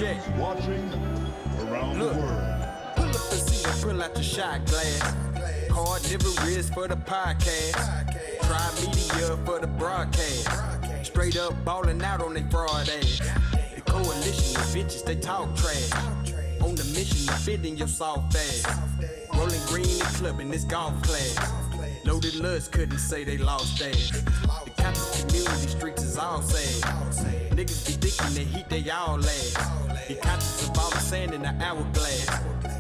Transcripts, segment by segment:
Check. Watching around the world. Pull up the seat and pull out your shot glass. Card never wrist for the podcast. Try media for the broadcast. Straight up ballin' out on they fraud ass. The coalition of bitches, they talk trash. On the mission to fit in your soft ass. Rolling green and clubbing this golf class. Loaded lust couldn't say they lost ass. The conscious community streets is all sad. Niggas be thinking they heat, they all last. Be conscious of all the sand in the hourglass.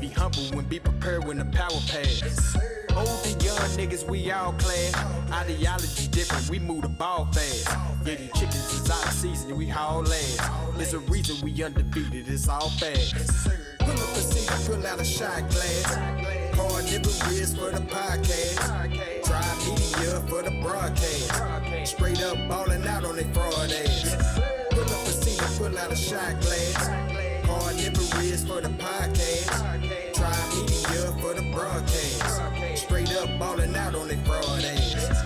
Be humble when be prepared when the power pass. Old and young niggas, we all class. Ideology different, we move the ball fast. Yeah, these chickens is out of season, we haul ass. There's a reason we undefeated, it's all fast. Pull up a seat and pull out a shot glass. Card nibble wrist for the podcast. Try media for the broadcast. Straight up ballin' out on they fraud ass. Pull up a seat and pull out a shot glass. Card nibble wrist for the podcast. Try media for the broadcast. Straight up ballin' out on they fraud ass.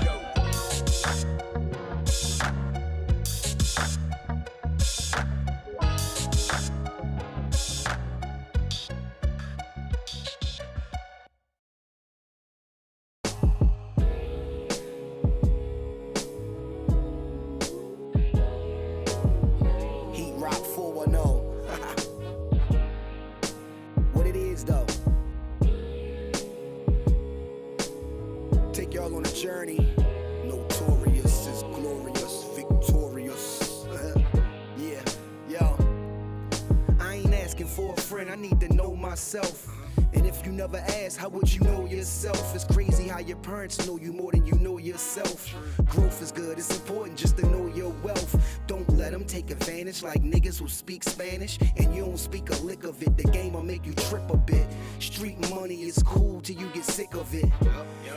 Journey, notorious is glorious, victorious. Yeah, yo. I ain't asking for a friend, I need to know myself. And if you never ask, how would you know yourself? It's crazy how your parents know you more than you know yourself. Growth is good, it's important just to know your wealth. Don't let them take advantage like niggas who speak Spanish and you don't speak a lick of it. The game will make you trip a bit. Street money is cool till you get sick of it.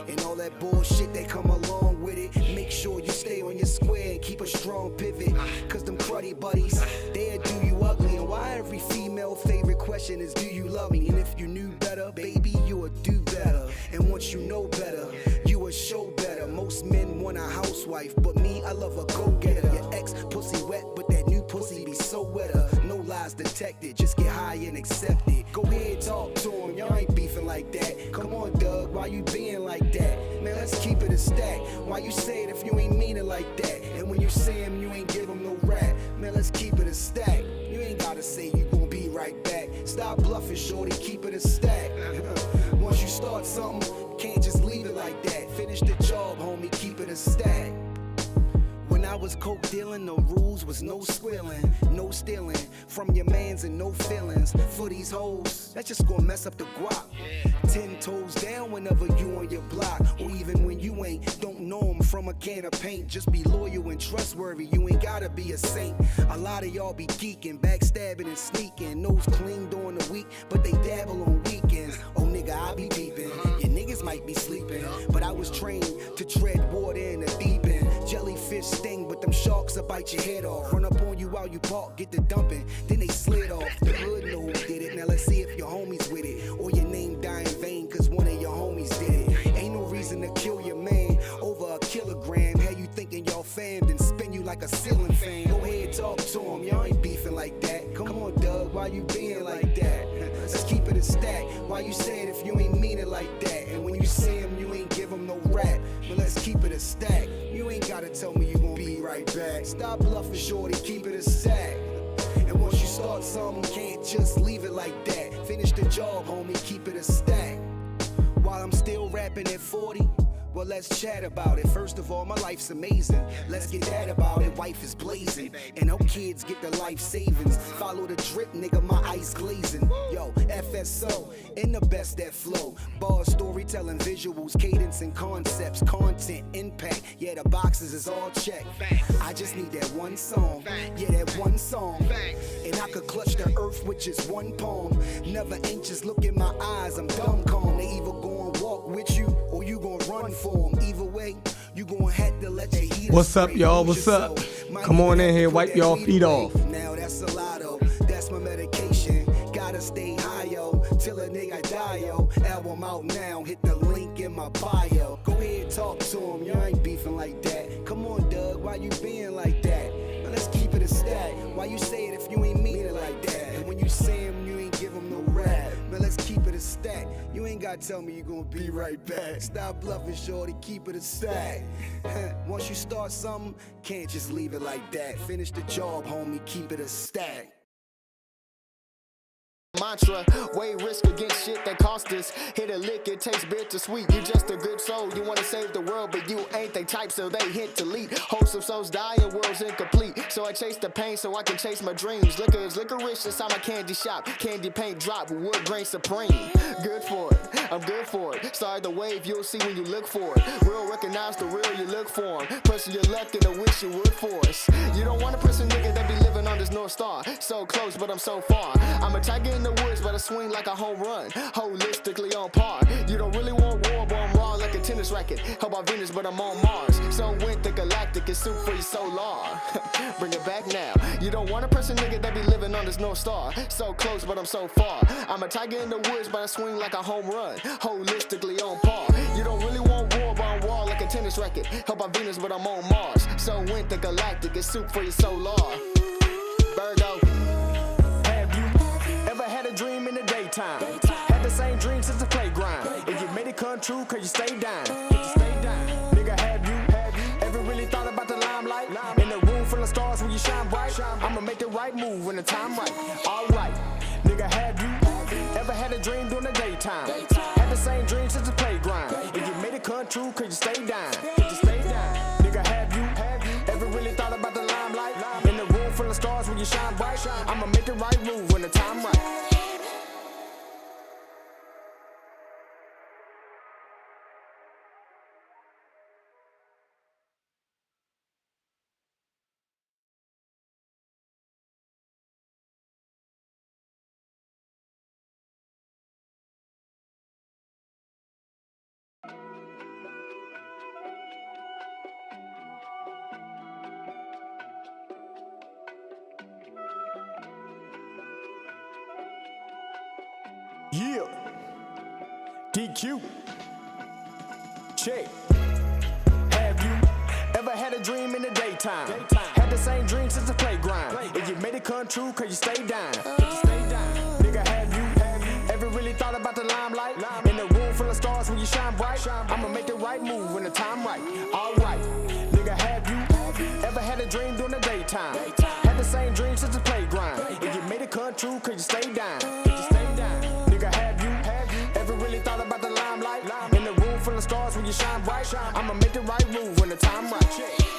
And all that bullshit that come along with it. Make sure you stay on your square and keep a strong pivot. Cause them cruddy buddies, they'll do you ugly. And why every female favorite question is, do you love me? And if you knew better, baby, you would do better. And once you know better, you would show better. Most men want a housewife, but me, I love a go-getter. Your ex pussy wet, but that new pussy be so wetter. No lies detected, just get high and accept it. Go ahead, talk to him, y'all ain't beefing like that. Come on, Doug, why you being like that? Man, let's keep it a stack. Why you say it if you ain't mean it like that? And when you say him, you ain't give him no rap. Man, let's keep it a stack. You ain't gotta say you gon' be right back. Stop bluffing, shorty, keep it a stack. Once you start something, you can't just leave it like that. Finish the job, homie, keep it a stack. When I was coke dealing, the rules was no squealing, no stealing from your mans and no feelings. For these hoes, that's just gonna mess up the guap. 10 toes down whenever you on your block, or even when you ain't. Don't know them from a can of paint. Just be loyal and trustworthy, you ain't gotta be a saint. A lot of y'all be geeking, backstabbing and sneaking. Nose clean during the week, but they dabble on weekends. Oh nigga, I be peeping. Your niggas might be sleeping, but I was trained to tread water in the deep end. Jellyfish sting, but them sharks will bite your head off. Run up on you while you park, get the dumping, then they slid off. The hood know who did it, now let's see if your homies with it. Or your name die in vain, cause one of your homies did it. Ain't no reason to kill your man over a kilogram. How you thinking y'all fam, then spin you like a ceiling fan. Go ahead, talk to him, y'all ain't beefing like that. Come on, Doug, why you being like that? Let's keep it a stack. Why you say it if you ain't mean it like that? And when you see him, you ain't give him no rap. But let's keep it a stack. You ain't gotta tell me you gon' be right back. Stop bluffing, shorty, keep it a stack. And once you start something, can't just leave it like that. Finish the job, homie, keep it a stack. While I'm still rapping at 40, well, let's chat about it. First of all, my life's amazing. Let's get that about it. Wife is blazing, and her kids get the life savings. Follow the drip, nigga, my ice glazing. Yo, FSO, in the best that flow. Bars, storytelling, visuals, cadence and concepts, content, impact. Yeah, the boxes is all checked. I just need that one song. Yeah, that one song. And I could clutch the earth with just one palm. Never anxious, look in my eyes, I'm dumb calm. They either gon' walk with you or you gon' run for them. Either way, you gon' have to let your heat. What's up, y'all? What's up? Come on in here, wipe y'all feet off. Now that's a lotto, that's my medication. Gotta stay high, yo, till a nigga die, yo. Album out now, hit the link in my bio. Go ahead, talk to him, you ain't beefing like that. Come on, Doug, why you being like that? Now let's keep it a stack. Why you say it if you ain't mean it like that? And when a stack. You ain't gotta tell me you gonna be right back. Stop bluffing, shorty, keep it a stack. Once you start something, can't just leave it like that. Finish the job, homie, keep it a stack. Mantra, weigh risk against shit that cost us. Hit a lick, it tastes bittersweet. You just a good soul, you wanna save the world, but you ain't they type, so they hint to lead. Wholesome souls die and world's incomplete. So I chase the pain so I can chase my dreams. Liquor is licorice inside my candy shop. Candy paint drop, wood grain supreme. Good for it, I'm good for it. Start the wave, you'll see when you look for it. Real recognize the real, you look for 'em. Pressing your luck and I wish you would for us. You don't want a person nigga that be living on this North Star. So close, but I'm so far. I'm a tiger in the woods, but I swing like a home run. Holistically on par. You don't really want war, but I'm raw like a tennis racket. Help out Venus, but I'm on Mars. So went the galactic is soup for your solar. Bring it back now. You don't want a person nigga that be living on this North Star. So close, but I'm so far. I'm a tiger in the woods, but I swing like a home run. Holistically on par. You don't really want war, but I'm raw like a tennis racket. Help out Venus, but I'm on Mars. So went the galactic is soup for your solar. Virgo. Had a dream in the daytime. Had the same dream since the playground. If you made it come true, cause you stay down. Nigga, have you ever really thought about the limelight? In a room full of stars when you shine bright. I'ma make the right move when the time right. Alright, nigga, have you ever had a dream during the daytime? Had the same dream since the playground. If you made it come true, cause you stay down. Nigga, have you ever really thought about the limelight? In a room full of stars when you shine bright. I'ma make the right move when the time right. Yeah, DQ, check. Have you ever had a dream in the daytime? Had the same dream since the playground. If you made it come true, cause you stay down. Nigga, have you ever really thought about the limelight? In a room full of stars when you shine bright. I'ma make the right move when the time right. Alright, nigga, have you ever had a dream during the daytime? Had the same dream since the playground. If you made it come true, cause you stay down. Nigga, have you ever really thought about the limelight? In a room full of stars when you shine bright. I'ma make the right move when the time right.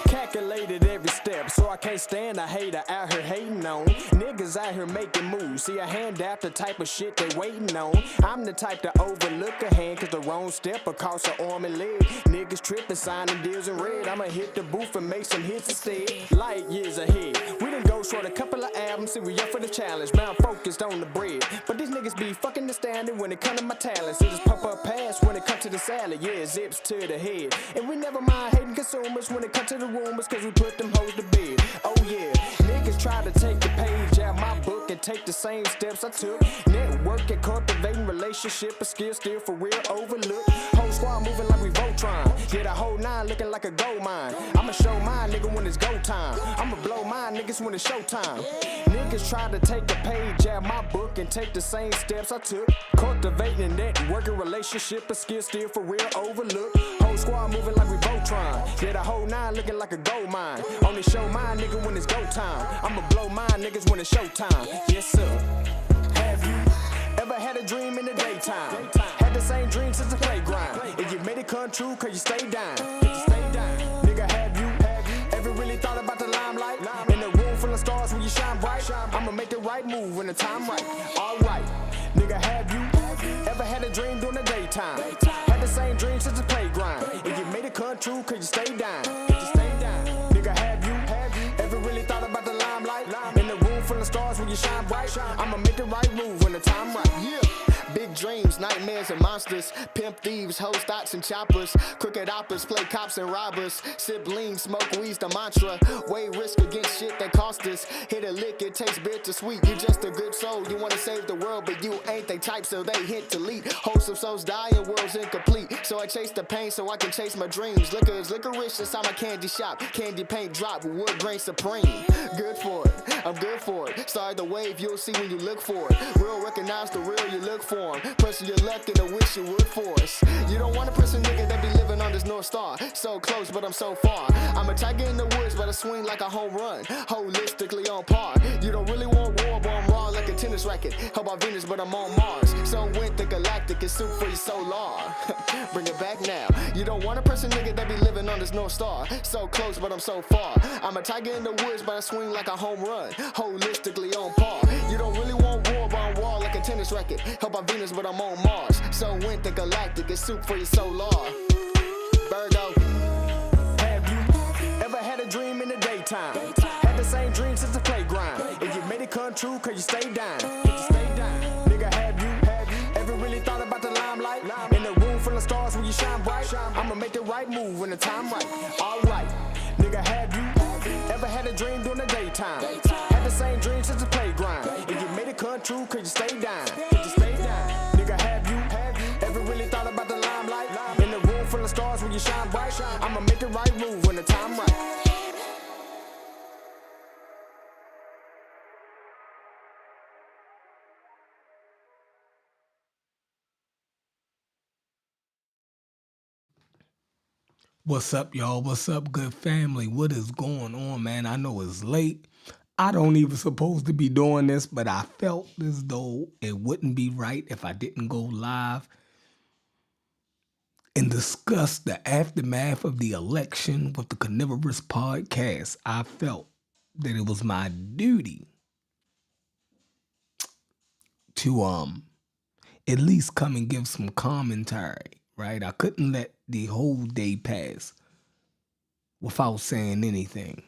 Calculated every step, so I can't stand a hater out here hating on. Niggas out here making moves, see I hand out the type of shit they waiting on. I'm the type to overlook a hand, cause the wrong step will cost an arm and leg. Niggas tripping, signing deals in red. I'ma hit the booth and make some hits instead. Light years ahead, we done go short a couple of albums, see we up for the challenge. Bound focused on the bread, but these niggas be fucking understanding when it come to my talents. It just pop up past when it come to the salad, yeah, zips to the head. And we never mind hating consumers when it come to the rumors, cause we put them hoes to bed. Oh yeah, niggas try to take the page out my book and take the same steps I took. Networking, cultivating relationship, a skill still for real overlooked. Whole squad moving like we Voltron. Yeah, the whole nine looking like a gold mine. I'ma show mine, nigga, when it's go time. I'ma blow mine, niggas, when it's showtime. Niggas try to take the page out my book and take the same steps I took. Cultivating networking relationship, a skill still for real overlooked. Whole squad moving like we Voltron. Yeah, the whole nine looking like a gold mine. Only show mine, nigga, when it's go time. I'ma blow mine, niggas, when it's showtime. Yes, sir. Have you ever had a dream in the daytime? Had the same dream since the playground. If you made it come true, cause you stay down. Nigga, have you ever really thought about the limelight? In a room full of stars when you shine bright. I'ma make the right move when the time right. Alright, nigga, have you ever had a dream during the daytime? Had the same dream since the playground. If you made it come true, cause you stay down. Nigga, have you ever really thought about the limelight? In a room full of stars when you shine bright. I'ma make the right move when the time right. Yeah. Big dreams, nightmares and monsters. Pimp thieves, hoes, thoughts and choppers. Crooked operas, play cops and robbers. Siblings, smoke weed's the mantra. Weigh risk against shit that cost us. Hit a lick, it tastes bittersweet. You just a good soul, you wanna save the world, but you ain't they type, so they hint to lead. Wholesome souls die and world's incomplete. So I chase the pain so I can chase my dreams. Liquor is licorice inside my candy shop. Candy paint drop, wood grain supreme. Good for it, I'm good for it. Start the wave, you'll see when you look for it. Real recognize the real, you look look for him. Pressing your luck and I wish you would force. You don't want a person, nigga, that be living on this North Star. So close, but I'm so far. I'm a tiger in the woods, but I swing like a home run. Holistically on par. You don't really want war, but I'm raw like a tennis racket. How about Venus, but I'm on Mars. So went the galactic is soup for your solar. Bring it back now. You don't want a person, nigga, that be living on this North Star. So close, but I'm so far. I'm a tiger in the woods, but I swing like a home run. Holistically on par. You don't really want war, but I'm raw like a tennis racket. How about Venus, but I'm on Mars. So went the galactic is soup for your solar. Virgo. Have you ever had a dream in the daytime? Had the same dream since the playground. And you made it come true cause you stayed down. Nigga, have you ever really thought about the limelight? In a room full of stars when you shine bright. I'ma make the right move when the time right. Alright, nigga, have you ever had a dream during the daytime? Had the same dream since the playground. And you made it come true cause you stayed down. Nigga, have you ever really thought about the limelight? In a room full of stars when you shine bright. I'ma make the right move when the time right. What's up, y'all? What's up, good family? What is going on, man? I know it's late. I don't even supposed to be doing this, but I felt as though it wouldn't be right if I didn't go live and discuss the aftermath of the election with the Carnivorous Podcast. I felt that it was my duty to at least come and give some commentary, right? I couldn't let the whole day pass without saying anything,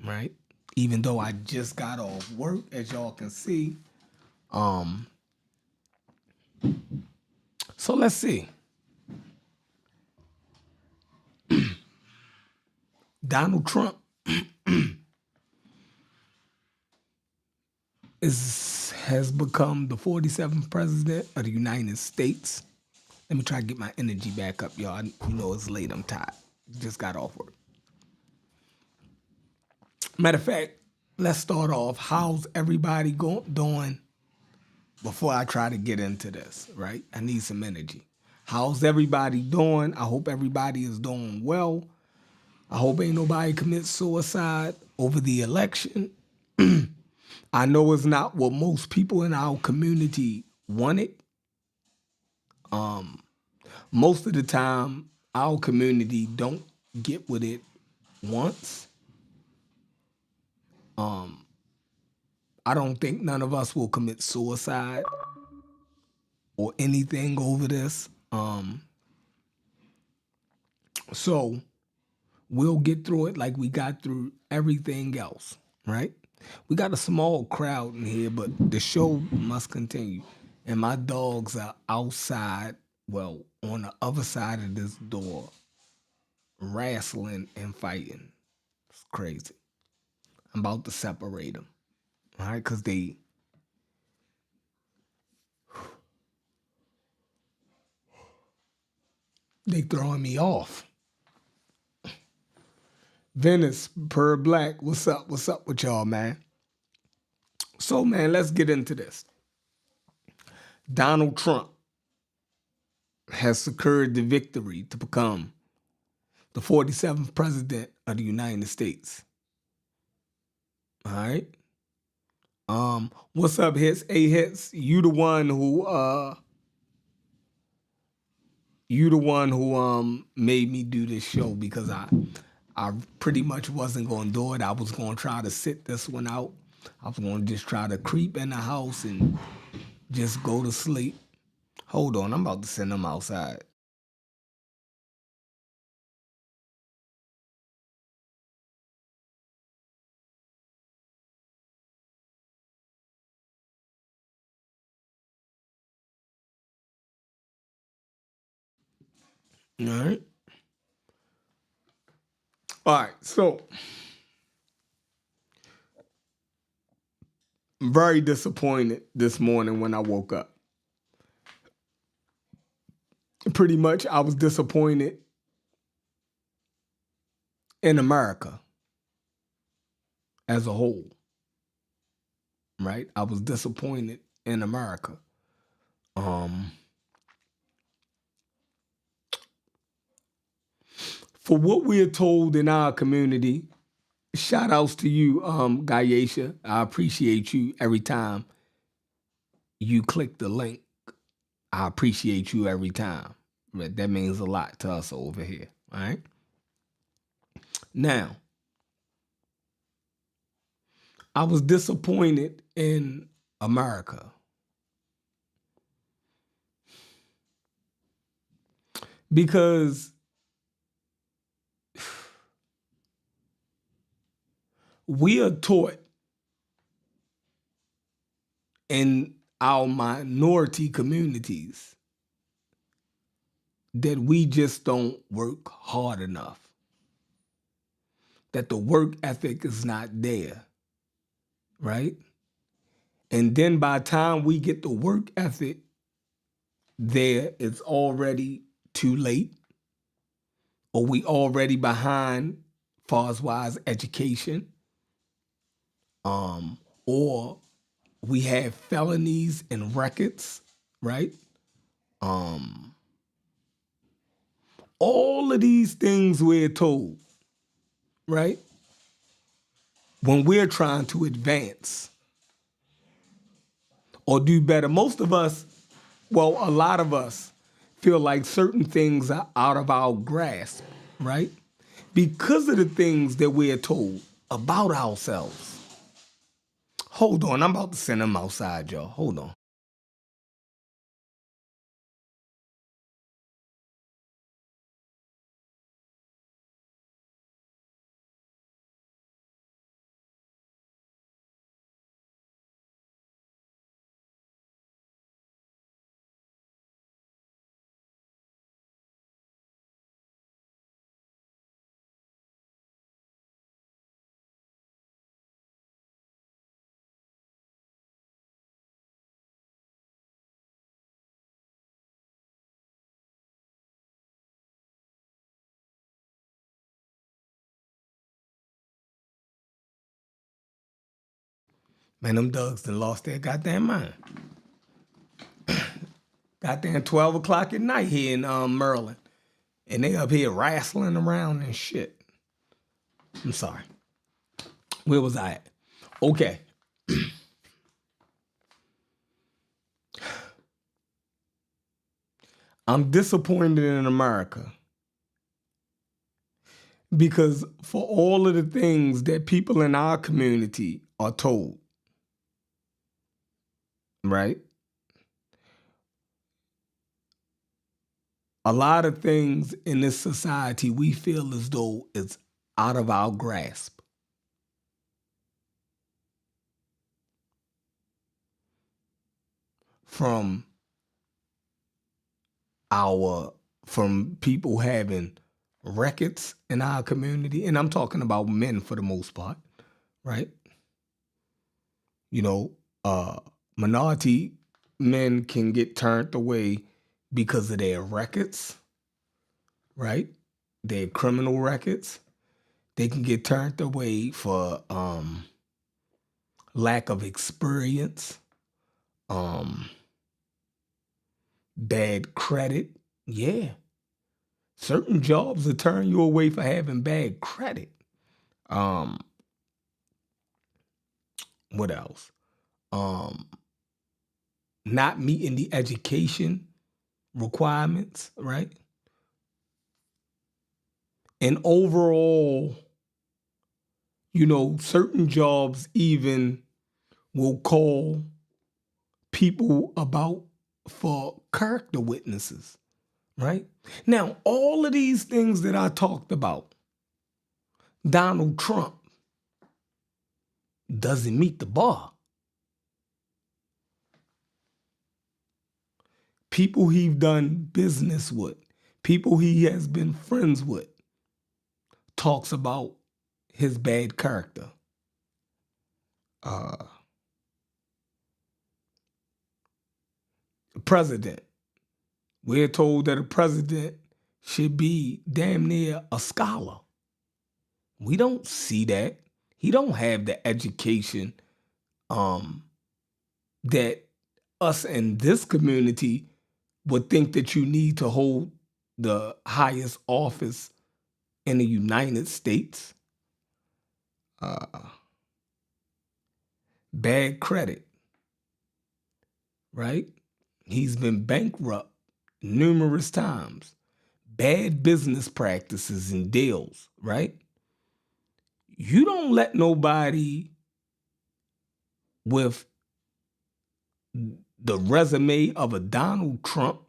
right? Even though I just got off work, as y'all can see. So let's see. Donald Trump has become the 47th president of the United States. Let me try to get my energy back up, y'all. You know it's late, I'm tired. Just got off work. Matter of fact, let's start off. How's everybody doing before I try to get into this, right? I need some energy. How's everybody doing? I hope everybody is doing well. I hope ain't nobody commit suicide over the election. I know it's not what most people in our community wanted. Most of the time, our community don't get what it wants. I don't think none of us will commit suicide or anything over this. So we'll get through it like we got through everything else, right? We got a small crowd in here, but the show must continue. And my dogs are outside, well, on the other side of this door, wrestling and fighting. It's crazy. I'm about to separate them, all right? Because they throwing me off. Venice, Per Black, what's up? What's up with y'all, man? So, man, let's get into this. Donald Trump has secured the victory to become the 47th president of the United States. All right? What's up, Hits? Hey, Hits, you the one who made me do this show because I pretty much wasn't going to do it. I was going to try to sit this one out. I was going to just try to creep in the house and just go to sleep. Hold on, I'm about to send them outside. All right. All right, so I'm very disappointed this morning when I woke up. Pretty much, I was disappointed in America as a whole, right? I was disappointed in America. For what we're told in our community, shout outs to you, Gayesha. I appreciate you every time you click the link. I appreciate you every time. That means a lot to us over here. All right. Now, I was disappointed in America because we are taught in our minority communities that we just don't work hard enough, that the work ethic is not there, right? And then by the time we get the work ethic there, it's already too late, or we already behind far as wise education, or we have felonies and records, right? All of these things we're told, right? When we're trying to advance or do better, most of us, well, a lot of us feel like certain things are out of our grasp, right? Because of the things that we're told about ourselves. Hold on, I'm about to send them outside, y'all. Hold on. Man, them Dugs done lost their goddamn mind. Goddamn 12 o'clock at night here in Maryland. And they up here wrestling around and shit. I'm sorry. Where was I at? Okay. I'm disappointed in America because for all of the things that people in our community are told, right? A lot of things in this society we feel as though it's out of our grasp. From people having records in our community, and I'm talking about men for the most part, right? You know, minority men can get turned away because of their records, right? Their criminal records. They can get turned away for lack of experience, bad credit. Yeah. Certain jobs will turn you away for having bad credit. What else? Not meeting the education requirements, right? And overall, you know, certain jobs even will call people about for character witnesses, right? Now, all of these things that I talked about, Donald Trump doesn't meet the bar. People he's done business with, people he has been friends with, talks about his bad character. President. We're told that a president should be damn near a scholar. We don't see that. He don't have the education that us in this community would think that you need to hold the highest office in the United States. Bad credit, right? He's been bankrupt numerous times. Bad business practices and deals, right? You don't let nobody with the resume of a Donald Trump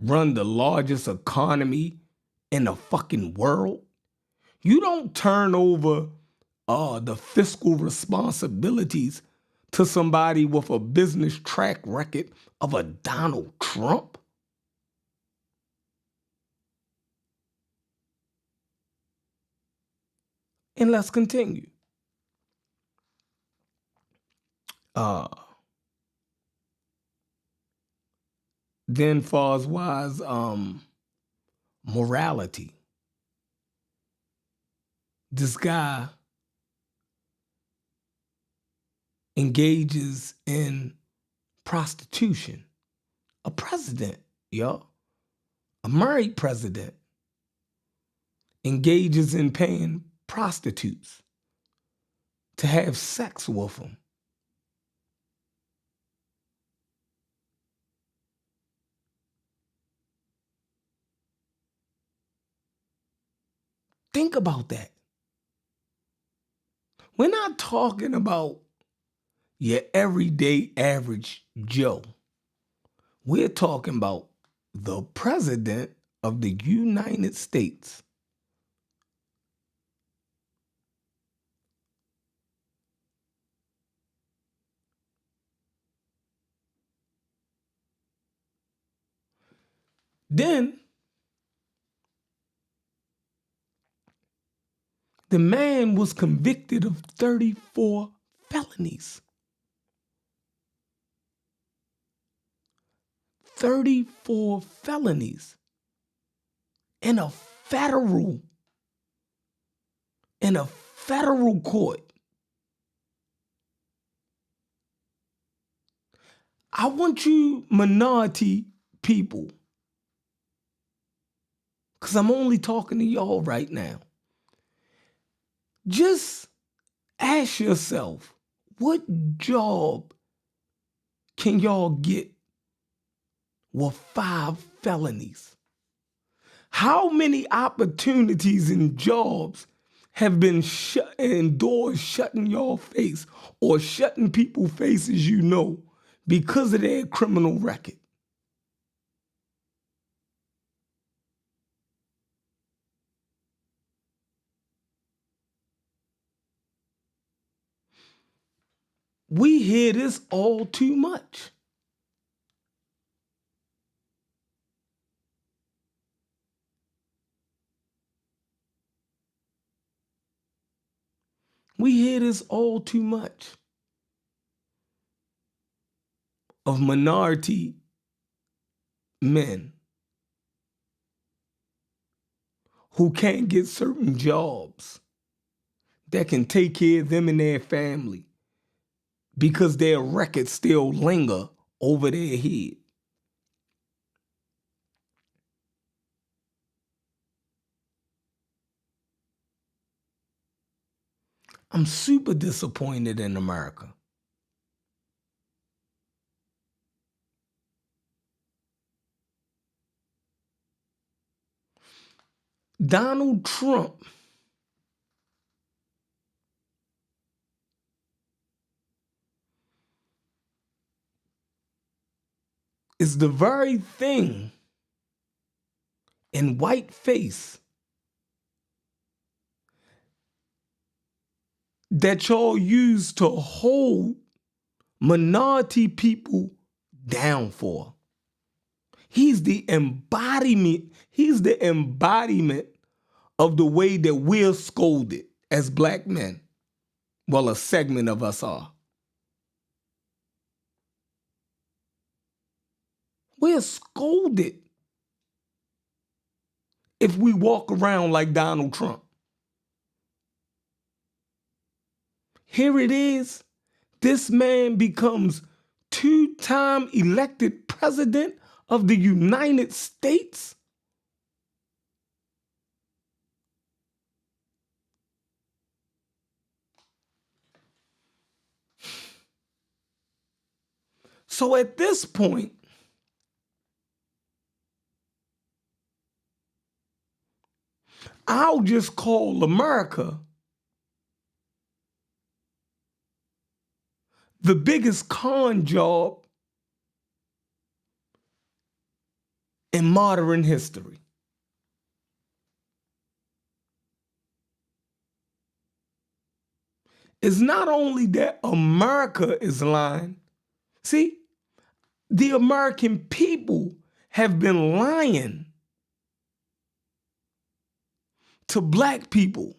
run the largest economy in the fucking world. You don't turn over the fiscal responsibilities to somebody with a business track record of a Donald Trump. And let's continue. Then far as wise morality. This guy engages in prostitution. A president, yo. A married president engages in paying prostitutes to have sex with them. Think about that. We're not talking about your everyday average Joe. We're talking about the president of the United States. Then the man was convicted of 34 felonies. 34 felonies in a federal court. I want you minority people, because I'm only talking to y'all right now. Just ask yourself, what job can y'all get with 5 felonies? How many opportunities and jobs have been shut and doors shutting y'all face or shutting people's faces you know because of their criminal record? We hear this all too much. We hear this all too much of minority men who can't get certain jobs that can take care of them and their family because their records still linger over their head. I'm super disappointed in America. Donald Trump is the very thing in whiteface that y'all use to hold minority people down for. He's the embodiment of the way that we're scolded as black men. Well, a segment of us are. We're scolded if we walk around like Donald Trump. Here it is. This man becomes 2-time elected president of the United States? So at this point, I'll just call America the biggest con job in modern history. It's not only that America is lying. See, the American people have been lying to black people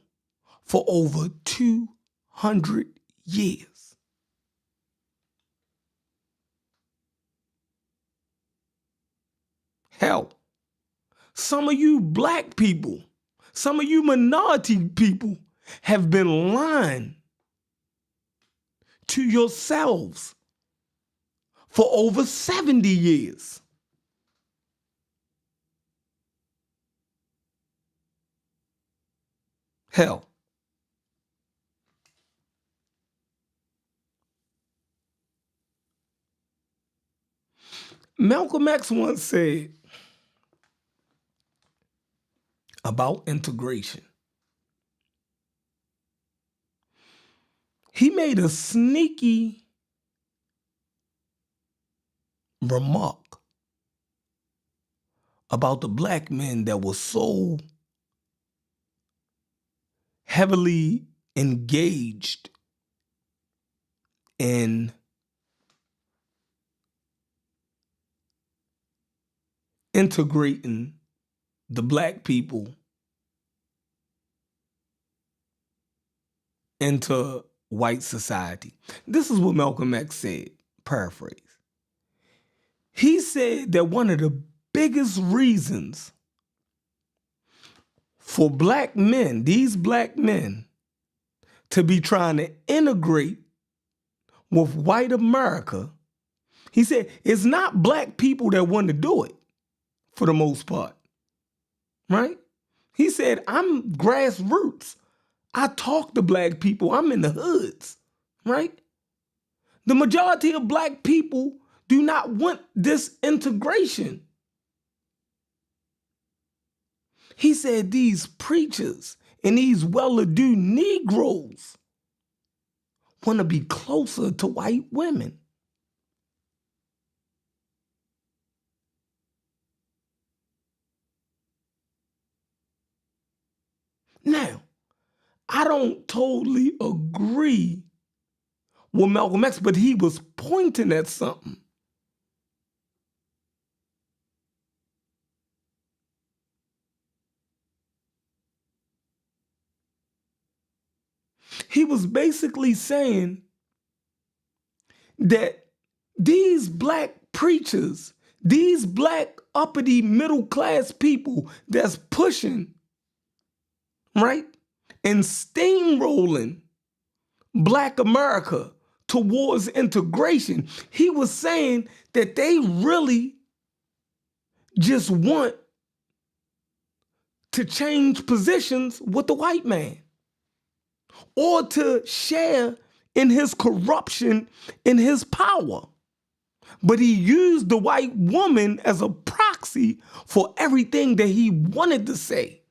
for over 200 years. Hell, some of you black people, some of you minority people have been lying to yourselves for over 70 years. Hell, Malcolm X once said about integration. He made a sneaky remark about the black men that were so heavily engaged in integrating the black people into white society. This is what Malcolm X said, paraphrase. He said that one of the biggest reasons for black men, these black men, to be trying to integrate with white America, he said, it's not black people that want to do it for the most part, right? He said, I'm grassroots. I talk to black people. I'm in the hoods, right? The majority of black people do not want this integration. He said these preachers and these well-to-do Negroes want to be closer to white women. Now, I don't totally agree with Malcolm X, but he was pointing at something. He was basically saying that these black preachers, these black uppity middle class people that's pushing, right, and steamrolling black America towards integration, he was saying that they really just want to change positions with the white man or to share in his corruption, in his power. But he used the white woman as a proxy for everything that he wanted to say.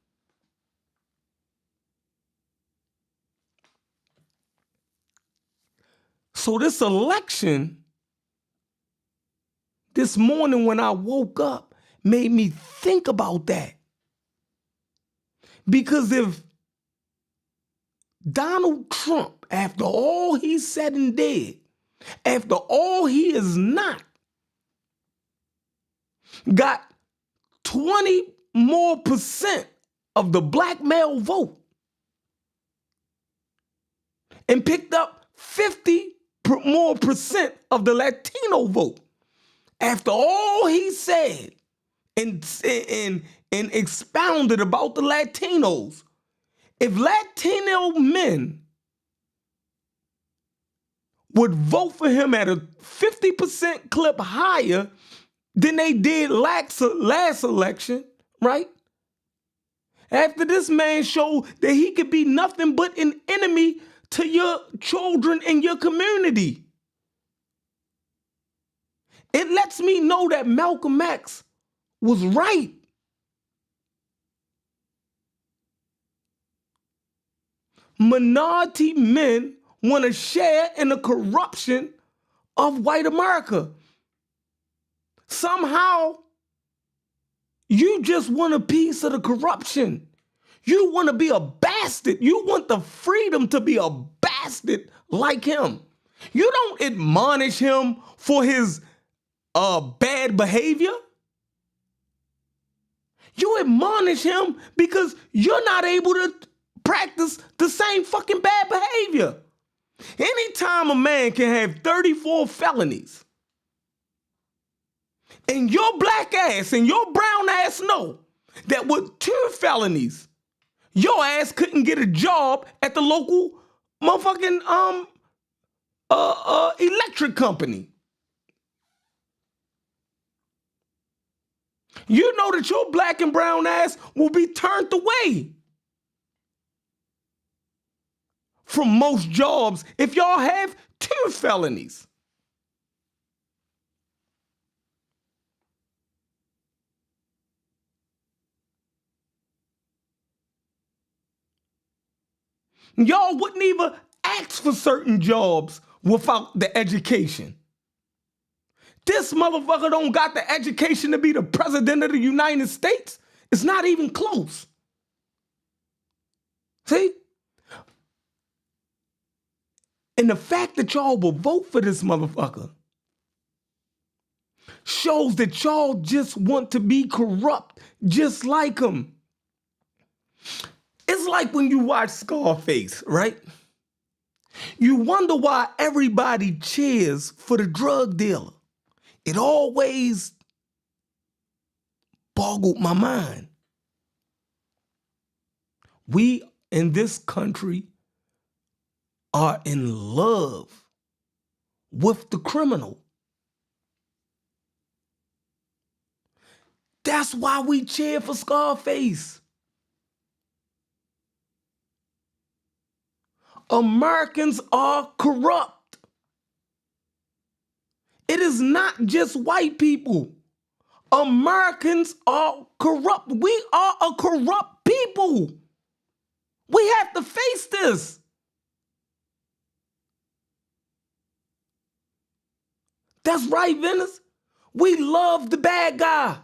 So this election, this morning when I woke up, made me think about that. Because if Donald Trump, after all he said and did, after all he is not, got 20% more of the black male vote and picked up 50% more of the Latino vote, after all he said and expounded about the Latinos, if Latino men would vote for him at a 50% clip higher than they did last election, right? After this man showed that he could be nothing but an enemy to your children and your community. It lets me know that Malcolm X was right. Minority men want to share in the corruption of white America. Somehow, you just want a piece of the corruption. You want to be a bastard. You want the freedom to be a bastard like him. You don't admonish him for his bad behavior. You admonish him because you're not able to practice the same fucking bad behavior. Anytime a man can have 34 felonies and your black ass and your brown ass know that with 2 felonies, your ass couldn't get a job at the local motherfucking electric company. You know that your black and brown ass will be turned away from most jobs if y'all have 2 felonies. Y'all wouldn't even ask for certain jobs without the education. This motherfucker don't got the education to be the president of the United States. It's not even close. See? And the fact that y'all will vote for this motherfucker shows that y'all just want to be corrupt just like him. It's like when you watch Scarface, right? You wonder why everybody cheers for the drug dealer. It always boggled my mind. We in this country are in love with the criminal. That's why we cheer for Scarface. Americans are corrupt. It is not just white people. Americans are corrupt. We are a corrupt people. We have to face this. That's right, Venice. We love the bad guy.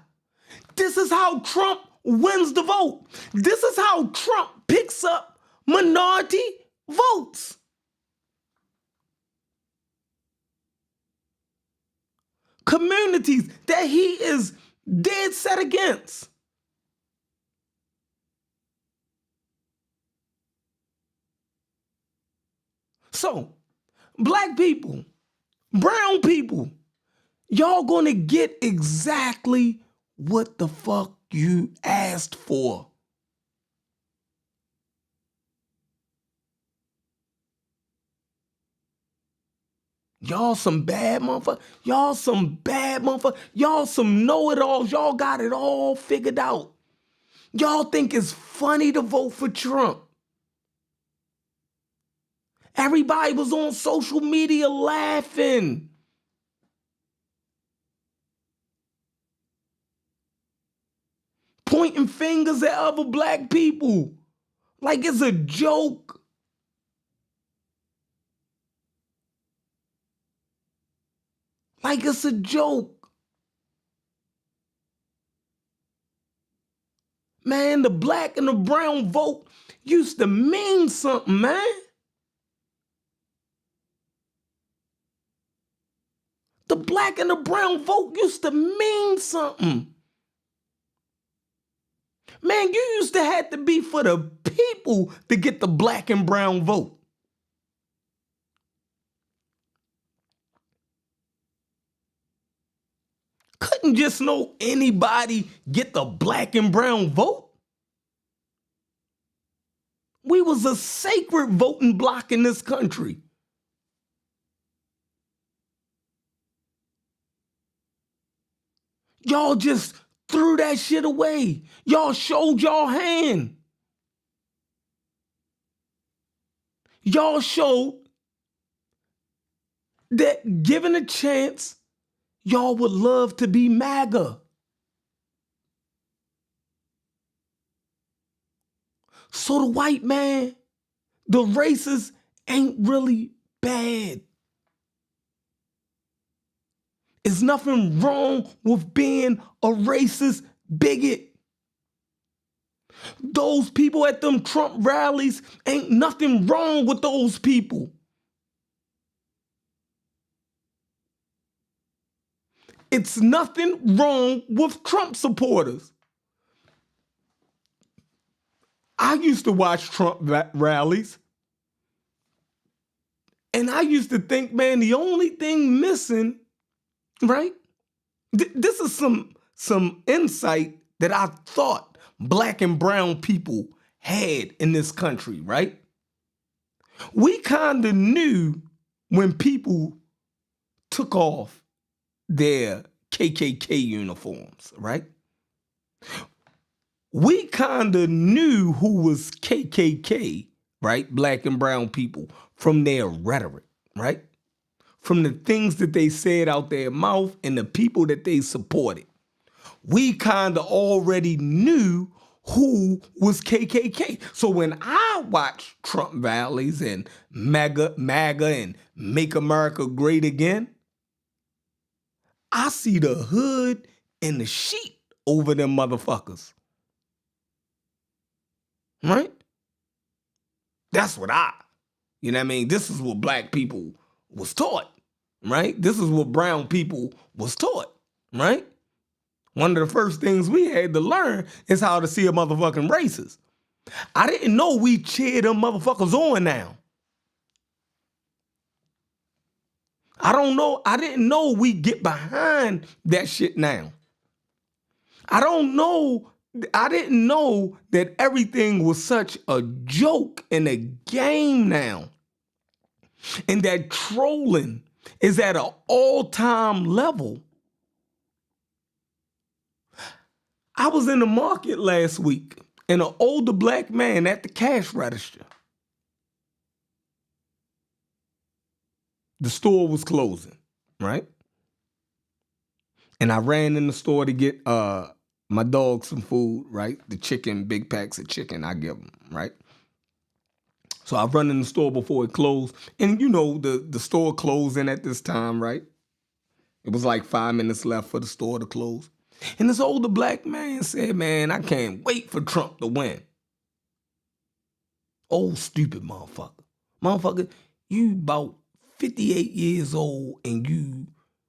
This is how Trump wins the vote. This is how Trump picks up minority votes. Communities that he is dead set against. So, black people, brown people, y'all gonna get exactly what the fuck you asked for. Y'all some bad motherfuckers. Y'all some bad motherfuckers. Y'all some know-it-alls. Y'all got it all figured out. Y'all think it's funny to vote for Trump. Everybody was on social media laughing. Pointing fingers at other black people. Like it's a joke. Like it's a joke. Man, the black and the brown vote used to mean something, man. The black and the brown vote used to mean something. Man, you used to have to be for the people to get the black and brown vote. Couldn't just know anybody get the black and brown vote. We was a sacred voting bloc in this country. Y'all just threw that shit away. Y'all showed y'all hand. Y'all showed that given a chance, y'all would love to be MAGA. So the white man, the racist, ain't really bad. There's nothing wrong with being a racist bigot. Those people at them Trump rallies, ain't nothing wrong with those people. It's nothing wrong with Trump supporters. I used to watch Trump rallies, and I used to think, man, the only thing missing, right? This is some insight that I thought black and brown people had in this country, right? We kind of knew when people took off their KKK uniforms, right? We kind of knew who was KKK, right? Black and brown people, from their rhetoric, right? From the things that they said out their mouth and the people that they supported. We kind of already knew who was KKK. So when I watch Trump rallies and MAGA and Make America Great Again, I see the hood and the sheet over them motherfuckers. Right? That's what you know what I mean? This is what black people was taught, right? This is what brown people was taught, right? One of the first things we had to learn is how to see a motherfucking racist. I didn't know we cheer them motherfuckers on now. I didn't know we get behind that shit now. I didn't know that everything was such a joke and a game now. And that trolling is at an all-time level. I was in the market last week and an older black man at the cash register. The store was closing, right? And I ran in the store to get my dog some food, right? The chicken, big packs of chicken I give him, right? So I run in the store before it closed. And you know, the store closing at this time, right? It was like 5 minutes left for the store to close. And this older black man said, man, I can't wait for Trump to win. Old stupid motherfucker. Motherfucker, you about 58 years old and you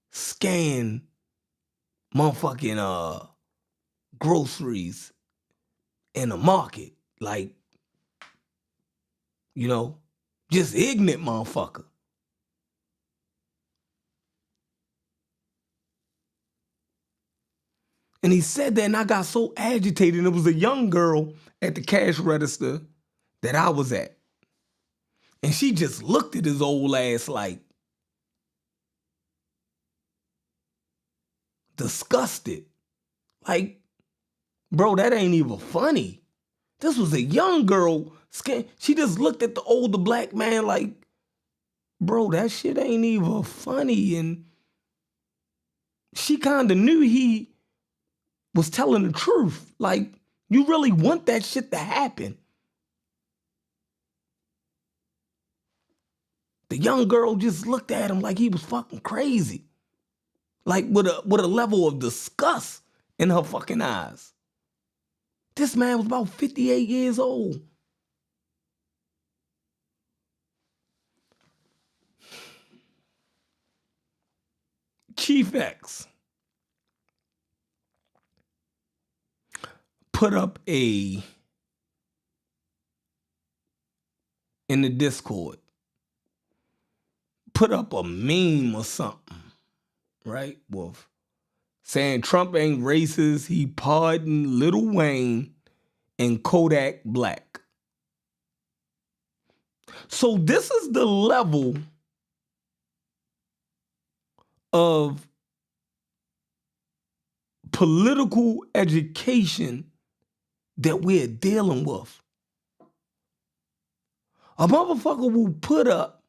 scan motherfucking groceries in a market. Like, you know, just ignorant motherfucker. And he said that and I got so agitated. And it was a young girl at the cash register that I was at. And she just looked at his old ass like disgusted. Like, bro, that ain't even funny. This was a young girl. She just looked at the older black man like, bro, that shit ain't even funny. And she kind of knew he was telling the truth. Like, you really want that shit to happen. The young girl just looked at him like he was fucking crazy. Like with a level of disgust in her fucking eyes. This man was about 58 years old. Chief X put up in the Discord, put up a meme or something, right? With saying Trump ain't racist, he pardoned Lil Wayne and Kodak Black. So this is the level of political education that we're dealing with. A motherfucker will put up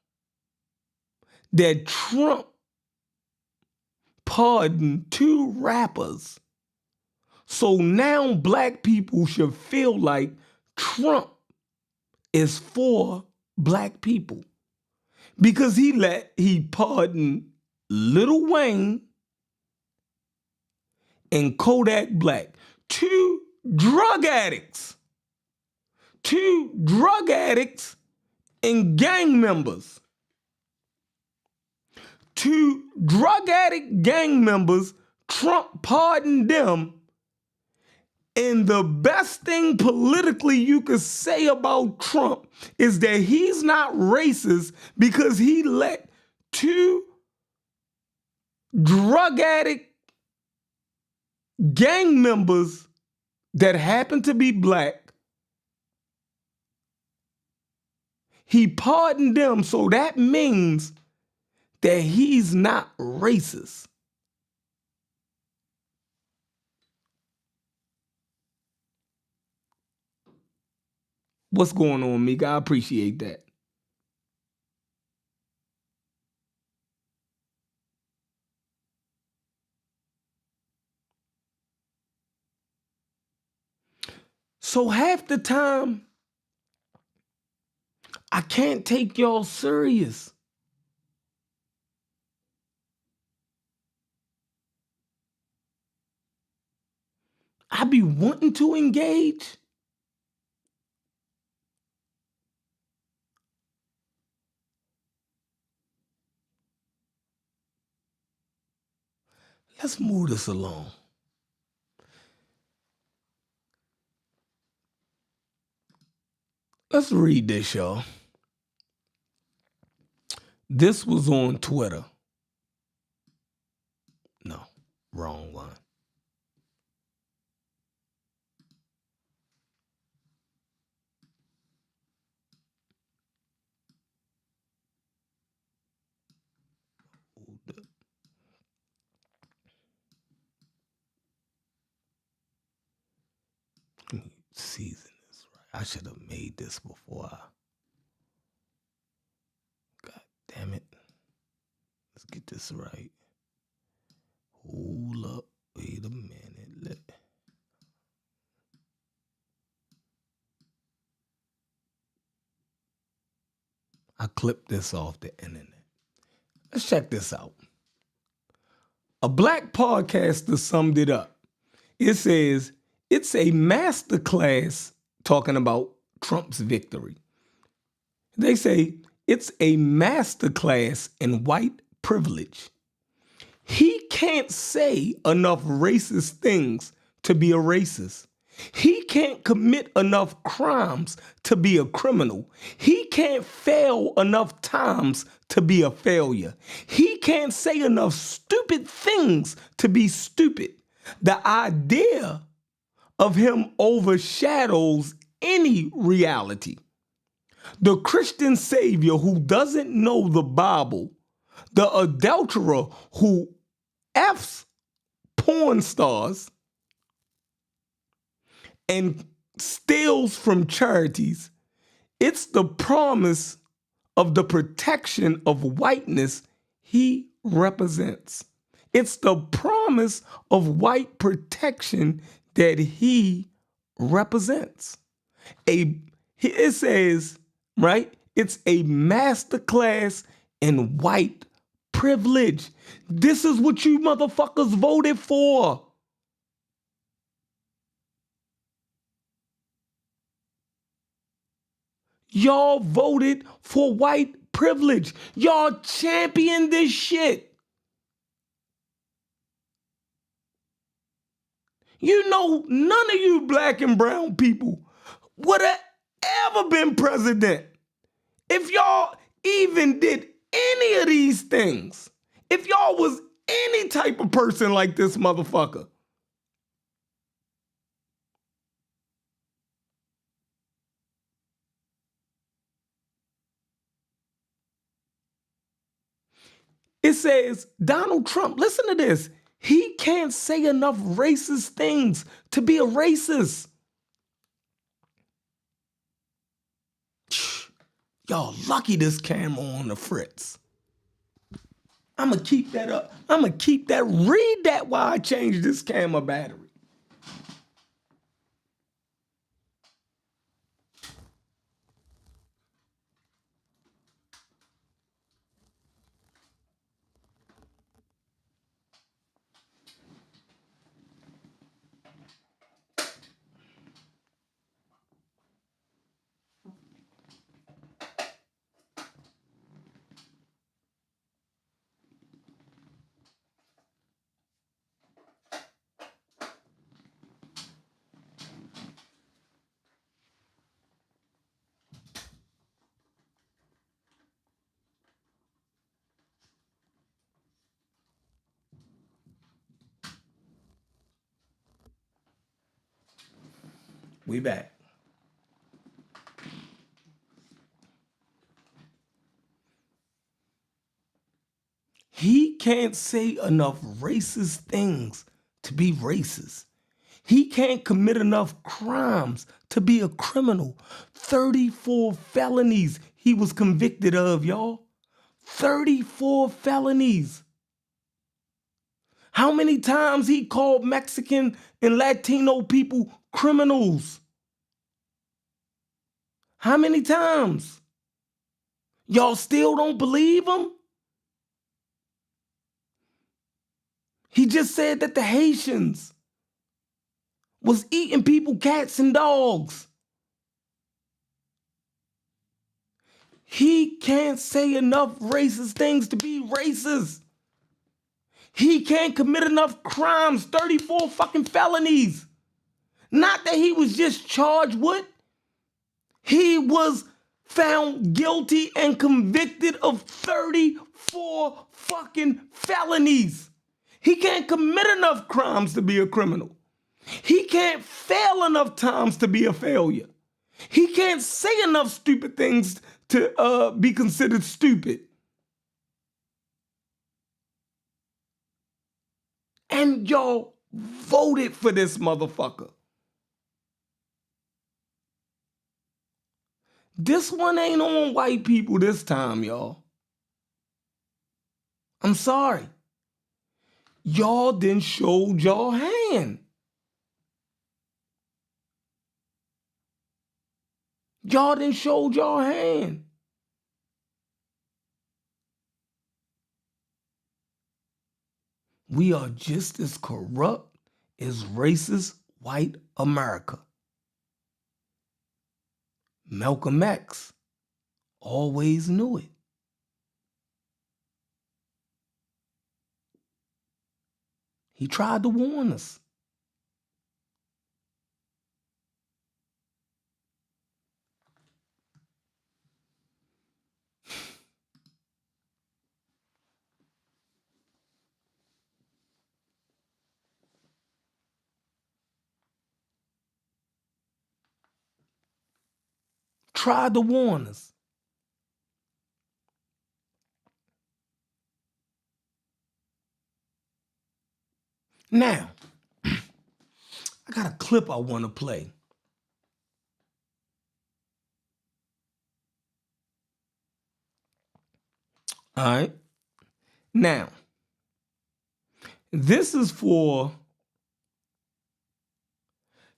that Trump pardoned 2 rappers. So now black people should feel like Trump is for black people. Because he pardoned Lil Wayne and Kodak Black. 2 drug addicts. 2 drug addicts and gang members. 2 drug addict gang members, Trump pardoned them. And the best thing politically you could say about Trump is that he's not racist because he let 2 drug addict gang members that happen to be black, he pardoned them, so that means that he's not racist. What's going on, Mika? I appreciate that. So half the time, I can't take y'all serious. I be wanting to engage. Let's move this along. Let's read this, y'all. This was on Twitter. No, wrong one. Season this right. I should have made this before I. God damn it. Let's get this right. Hold up. Wait a minute. I clipped this off the internet. Let's check this out. A black podcaster summed it up. It says, it's a masterclass talking about Trump's victory. They say it's a masterclass in white privilege. He can't say enough racist things to be a racist. He can't commit enough crimes to be a criminal. He can't fail enough times to be a failure. He can't say enough stupid things to be stupid. The idea of him overshadows any reality. The Christian Savior who doesn't know the Bible, the adulterer who F's porn stars and steals from charities, it's the promise of the protection of whiteness he represents. It's the promise of white protection that he represents. It says, right? It's a masterclass in white privilege. This is what you motherfuckers voted for. Y'all voted for white privilege. Y'all championed this shit. You know, none of you black and brown people would have ever been president if y'all even did any of these things. If y'all was any type of person like this motherfucker. It says, Donald Trump, listen to this. He can't say enough racist things to be a racist. Y'all lucky this camera on the fritz. I'm going to keep that up. I'm going to keep that. Read that while I change this camera battery. We back. He can't say enough racist things to be racist. He can't commit enough crimes to be a criminal. 34 felonies he was convicted of, y'all. 34 felonies. How many times he called Mexican and Latino people criminals? How many times? Y'all still don't believe him? He just said that the Haitians was eating people, cats, and dogs. He can't say enough racist things to be racist. He can't commit enough crimes, 34 fucking felonies. Not that he was just charged with. He was found guilty and convicted of 34 fucking felonies. He can't commit enough crimes to be a criminal. He can't fail enough times to be a failure. He can't say enough stupid things to be considered stupid. And y'all voted for this motherfucker. This one ain't on white people this time, y'all. I'm sorry. Y'all didn't show y'all hand. Y'all didn't show y'all hand. We are just as corrupt as racist white America. Malcolm X always knew it. He tried to warn us. Tried to warn us. Now, I got a clip I want to play. All right. Now, this is for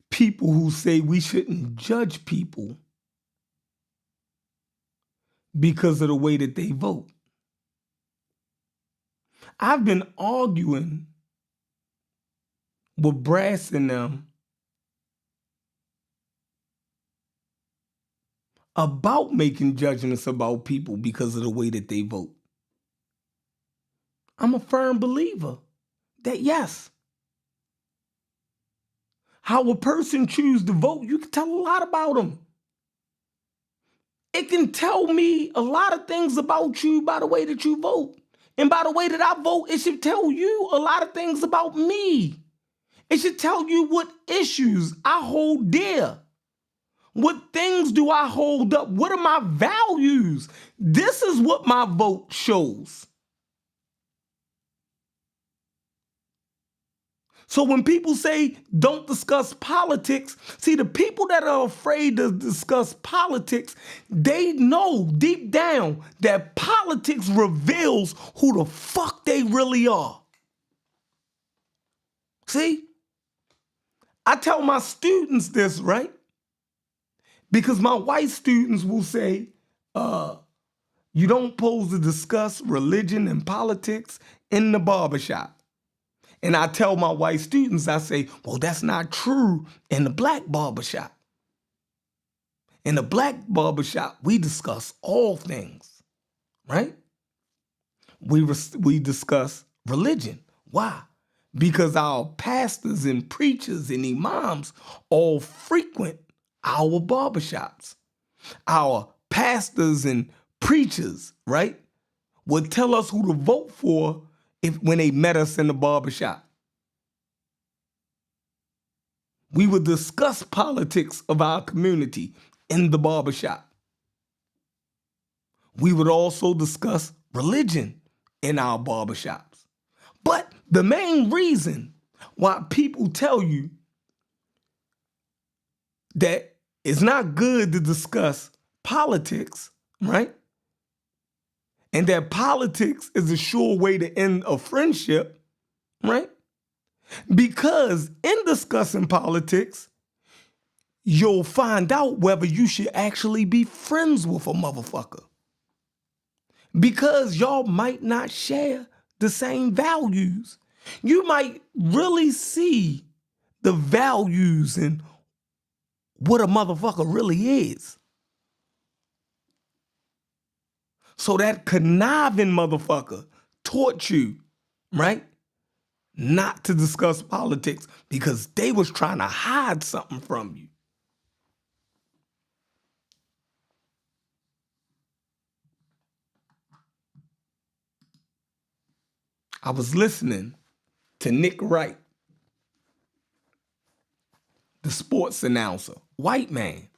people who say we shouldn't judge people because of the way that they vote. I've been arguing with Brass and them about making judgments about people because of the way that they vote. I'm a firm believer that yes, how a person chooses to vote, you can tell a lot about them. It can tell me a lot of things about you by the way that you vote. And by the way that I vote, it should tell you a lot of things about me. It should tell you what issues I hold dear. What things do I hold up? What are my values? This is what my vote shows. So when people say don't discuss politics, see, the people that are afraid to discuss politics, they know deep down that politics reveals who the fuck they really are. See? I tell my students this, right? Because my white students will say, you don't supposed to discuss religion and politics in the barbershop. And I tell my white students, I say, well, that's not true in the black barbershop. In the black barbershop, we discuss all things, right? We discuss religion. Why? Because our pastors and preachers and imams all frequent our barbershops. Our pastors and preachers, right, would tell us who to vote for when they met us in the barbershop. We would discuss politics of our community in the barbershop. We would also discuss religion in our barbershops. But the main reason why people tell you that it's not good to discuss politics, right? And that politics is a sure way to end a friendship, right? Because in discussing politics, you'll find out whether you should actually be friends with a motherfucker. Because y'all might not share the same values. You might really see the values in what a motherfucker really is. So that conniving motherfucker taught you, right, not to discuss politics because they was trying to hide something from you. I was listening to Nick Wright, the sports announcer, white man.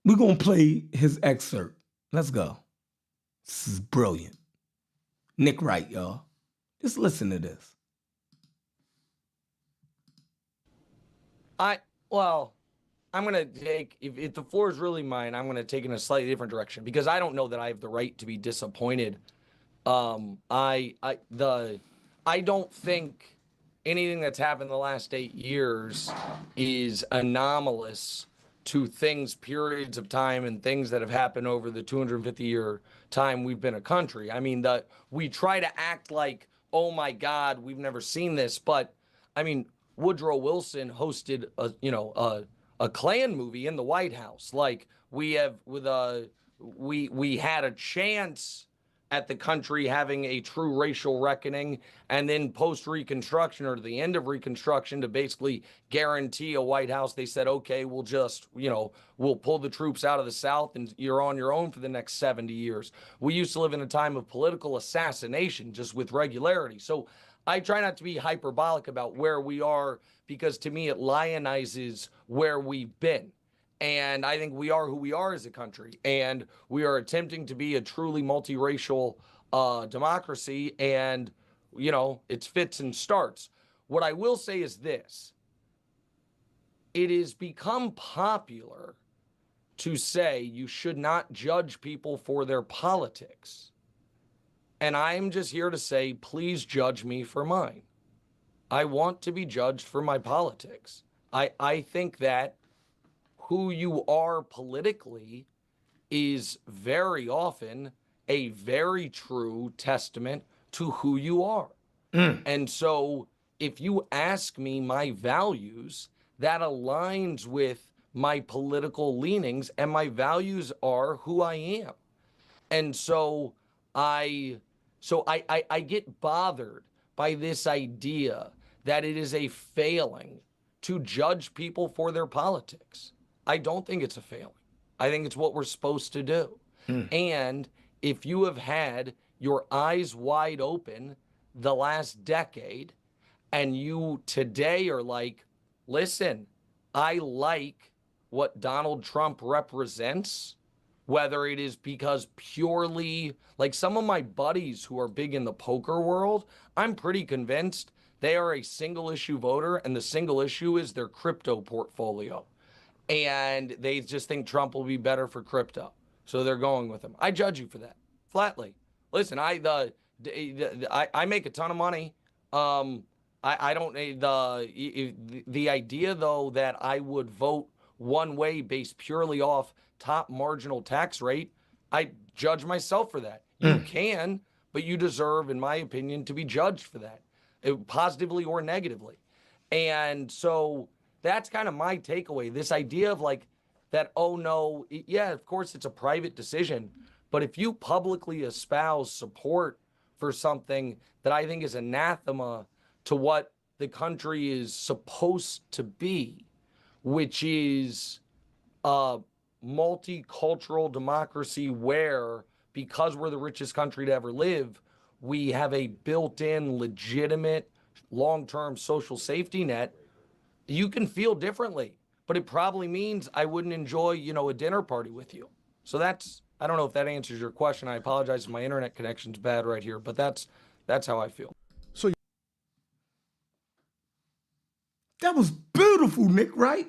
We're going to play his excerpt. Let's go. This is brilliant. Nick Wright, y'all. Just listen to this. I'm going to take, if the floor is really mine, I'm going to take it in a slightly different direction because I don't know that I have the right to be disappointed. I don't think anything that's happened the last 8 years is anomalous to things, periods of time, and things that have happened over the 250-year time we've been a country. I mean, we try to act like, oh my God, we've never seen this, but I mean, Woodrow Wilson hosted a Klan movie in the White House. Like we had a chance at the country having a true racial reckoning, and then post-Reconstruction or the end of Reconstruction to basically guarantee a White House, they said, okay, we'll just, we'll pull the troops out of the South and you're on your own for the next 70 years. We used to live in a time of political assassination just with regularity. So I try not to be hyperbolic about where we are because to me it lionizes where we've been. And I think we are who we are as a country. And we are attempting to be a truly multiracial democracy. And, it's fits and starts. What I will say is this. It has become popular to say you should not judge people for their politics. And I'm just here to say, please judge me for mine. I want to be judged for my politics. I think that who you are politically is very often a very true testament to who you are. And so if you ask me my values, that aligns with my political leanings, and my values are who I am. And so I get bothered by this idea that it is a failing to judge people for their politics. I don't think it's a failing. I think it's what we're supposed to do. And if you have had your eyes wide open the last decade and you today are like, listen, I like what Donald Trump represents, whether it is because purely, like some of my buddies who are big in the poker world, I'm pretty convinced they are a single issue voter, and the single issue is their crypto portfolio. And they just think Trump will be better for crypto. So they're going with him. I judge you for that, flatly. Listen, I make a ton of money. I don't, the idea though that I would vote one way based purely off top marginal tax rate, I judge myself for that. You can, but you deserve, in my opinion, to be judged for that, positively or negatively. And so that's kind of my takeaway. This idea of like that, oh no, yeah, of course it's a private decision, but if you publicly espouse support for something that I think is anathema to what the country is supposed to be, which is a multicultural democracy where, because we're the richest country to ever live, we have a built-in, legitimate, long-term social safety net, you can feel differently. But it probably means I wouldn't enjoy, a dinner party with you. So I don't know if that answers your question. I apologize if my internet connection's bad right here, but that's how I feel. That was beautiful, Nick, right?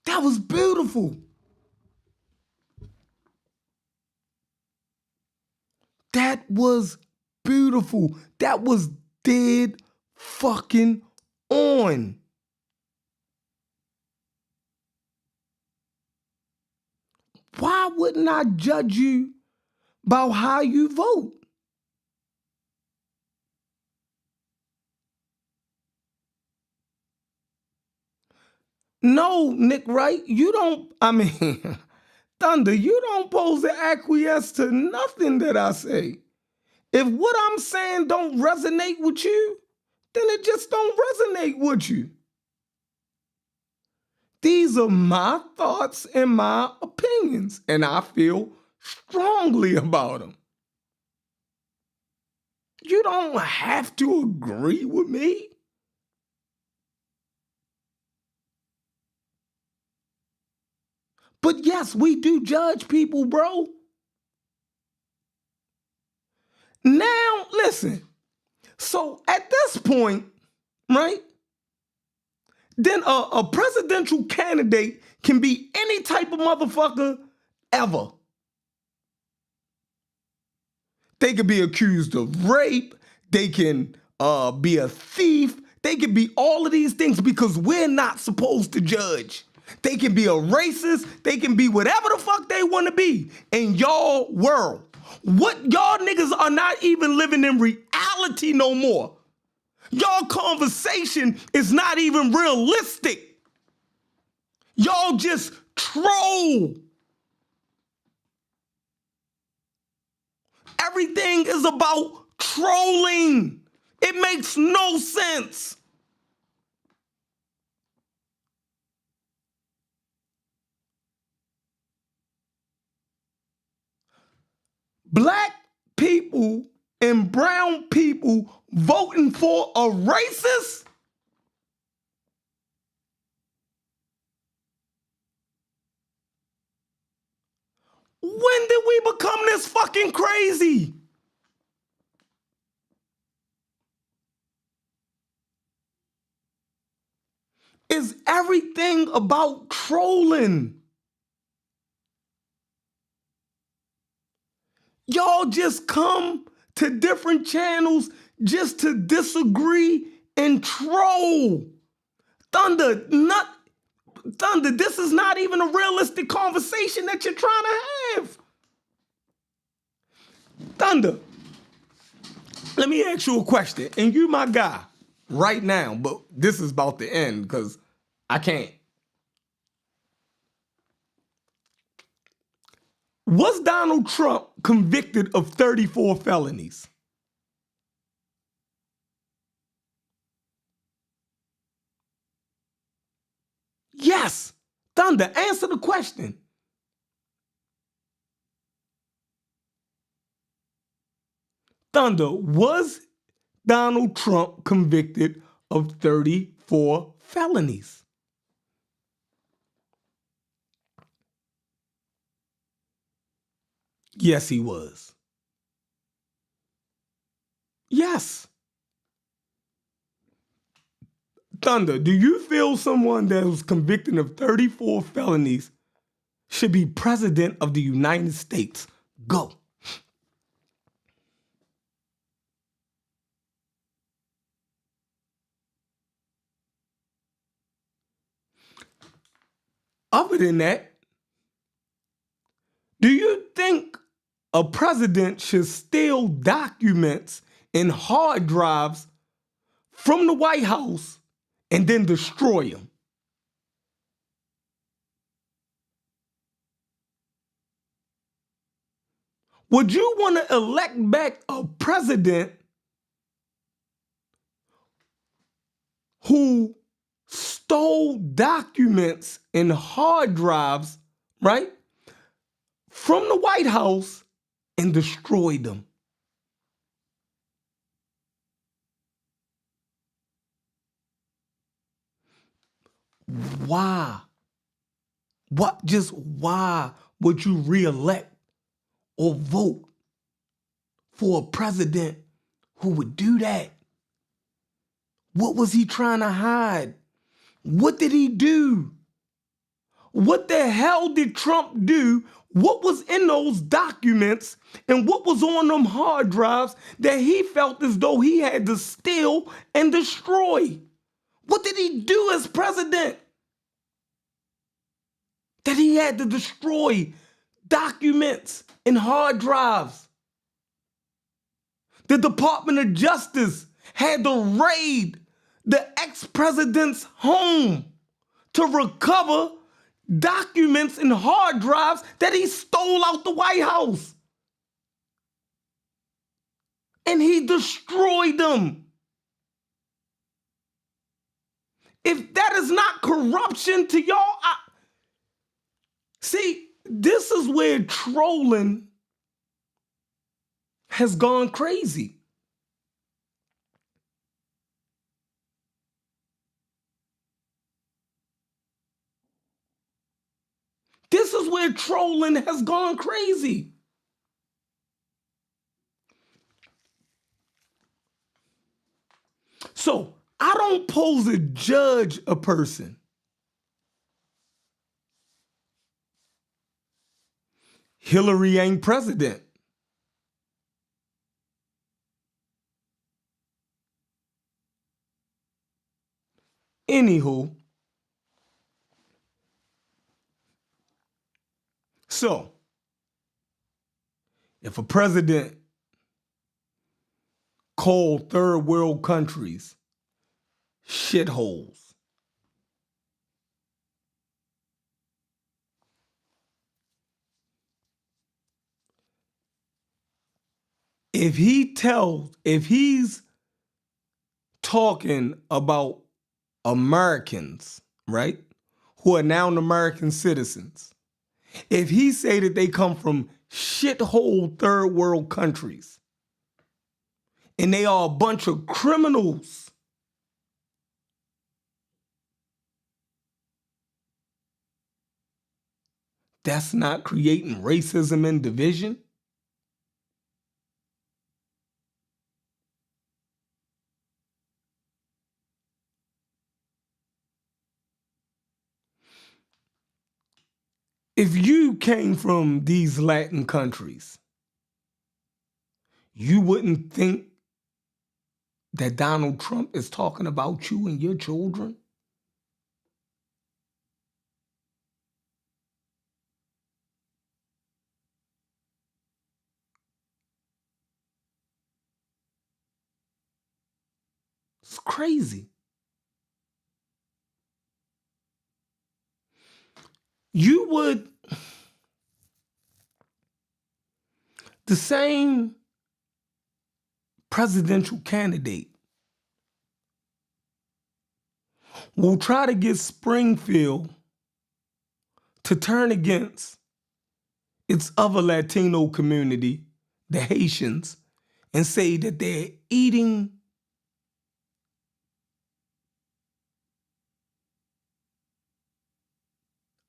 That was beautiful. That was beautiful. That was dead fucking on. Why wouldn't I judge you about how you vote? No, Nick, right? You don't, Thunder, you don't pose to acquiesce to nothing that I say. If what I'm saying don't resonate with you, then it just don't resonate with you. These are my thoughts and my opinions, and I feel strongly about them. You don't have to agree with me. But yes, we do judge people, bro. Now, listen. So at this point, right, then a presidential candidate can be any type of motherfucker ever. They could be accused of rape. They can be a thief. They can be all of these things because we're not supposed to judge. They can be a racist. They can be whatever the fuck they want to be in y'all world. What y'all niggas are not even living in reality no more. Y'all conversation is not even realistic. Y'all just troll. Everything is about trolling. It makes no sense. Black people and brown people voting for a racist? When did we become this fucking crazy? Is everything about trolling? Y'all just come to different channels just to disagree and troll. Thunder, this is not even a realistic conversation that you're trying to have. Thunder, let me ask you a question, and you my guy right now, but this is about to end because I can't. Was Donald Trump convicted of 34 felonies? Yes. Thunder, answer the question. Thunder, was Donald Trump convicted of 34 felonies? Yes, he was. Yes. Thunder, do you feel someone that was convicted of 34 felonies should be president of the United States? Go. Other than that, do you think a president should steal documents in hard drives from the White House and then destroy them? Would you want to elect back a president who stole documents in hard drives, right, from the White House and destroyed them? Why? Just why would you reelect or vote for a president who would do that? What was he trying to hide? What did he do? What the hell did Trump do? What was in those documents and what was on them hard drives that he felt as though he had to steal and destroy? What did he do as president that he had to destroy documents and hard drives? The Department of Justice had to raid the ex-president's home to recover documents and hard drives that he stole out the White House. And he destroyed them. If that is not corruption to y'all, see, this is where trolling has gone crazy. This is where trolling has gone crazy. So I don't pose to judge a person. Hillary ain't president. Anywho, so if a president called third world countries shitholes, if he's talking about Americans, right, who are now American citizens, if he say that they come from shithole third world countries and they are a bunch of criminals, that's not creating racism and division? If you came from these Latin countries, you wouldn't think that Donald Trump is talking about you and your children? It's crazy. You would, the same presidential candidate will try to get Springfield to turn against its other Latino community, the Haitians, and say that they're eating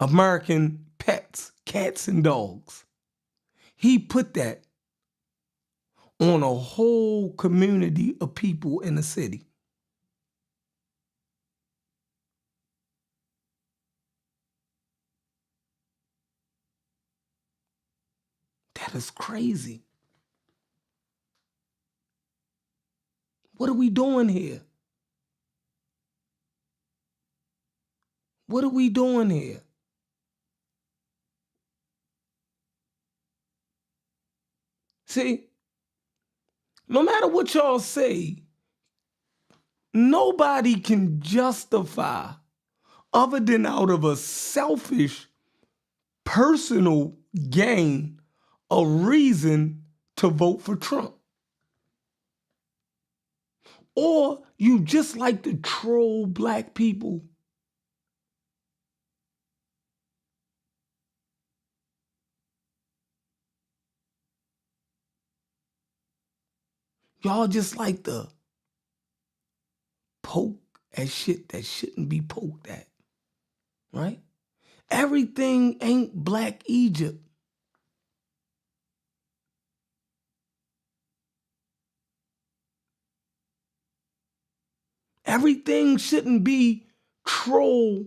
American pets, cats and dogs. He put that on a whole community of people in the city. That is crazy. What are we doing here? What are we doing here? See, no matter what y'all say, nobody can justify, other than out of a selfish, personal gain, a reason to vote for Trump. Or you just like to troll black people. Y'all just like to poke at shit that shouldn't be poked at, right? Everything ain't Black Egypt. Everything shouldn't be troll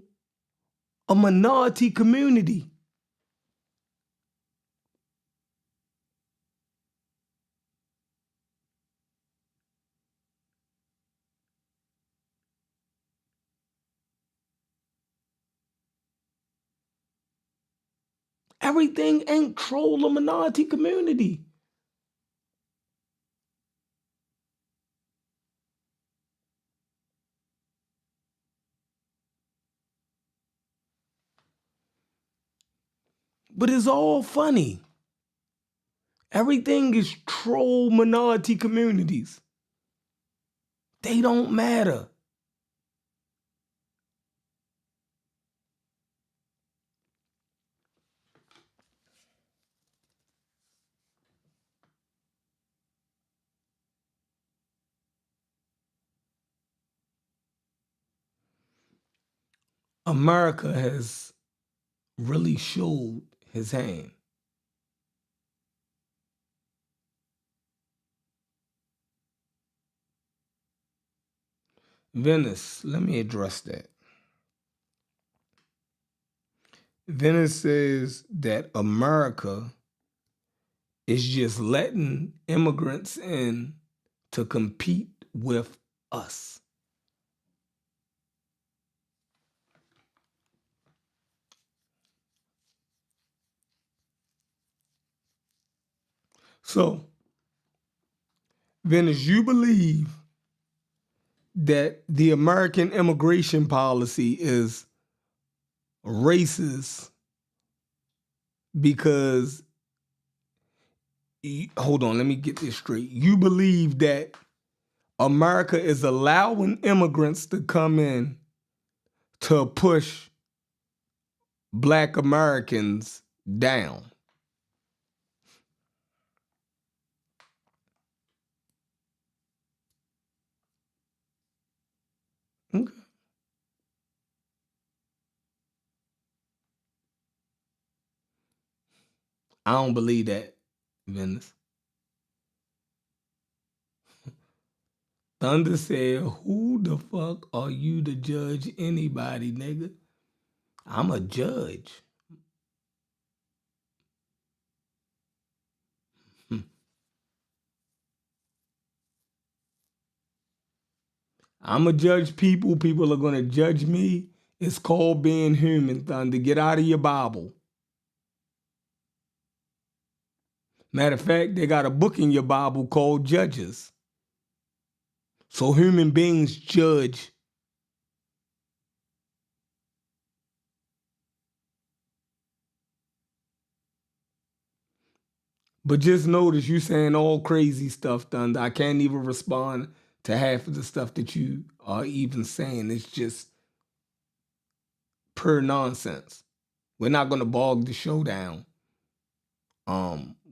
a minority community. Everything ain't troll a minority community. But it's all funny. Everything is troll minority communities. They don't matter. America has really showed his hand. Venice, let me address that. Venice says that America is just letting immigrants in to compete with us. So, Venice, you believe that the American immigration policy is racist because, hold on, let me get this straight. You believe that America is allowing immigrants to come in to push Black Americans down. Okay. I don't believe that, Venice. Thunder said, who the fuck are you to judge anybody, nigga? I'm a judge. I'm a judge people. People are going to judge me. It's called being human, Thunder. Get out of your Bible. Matter of fact, they got a book in your Bible called Judges. So human beings judge. But just notice you saying all crazy stuff, Thunder. I can't even respond to half of the stuff that you are even saying. It's just pure nonsense. We're not going to bog the show down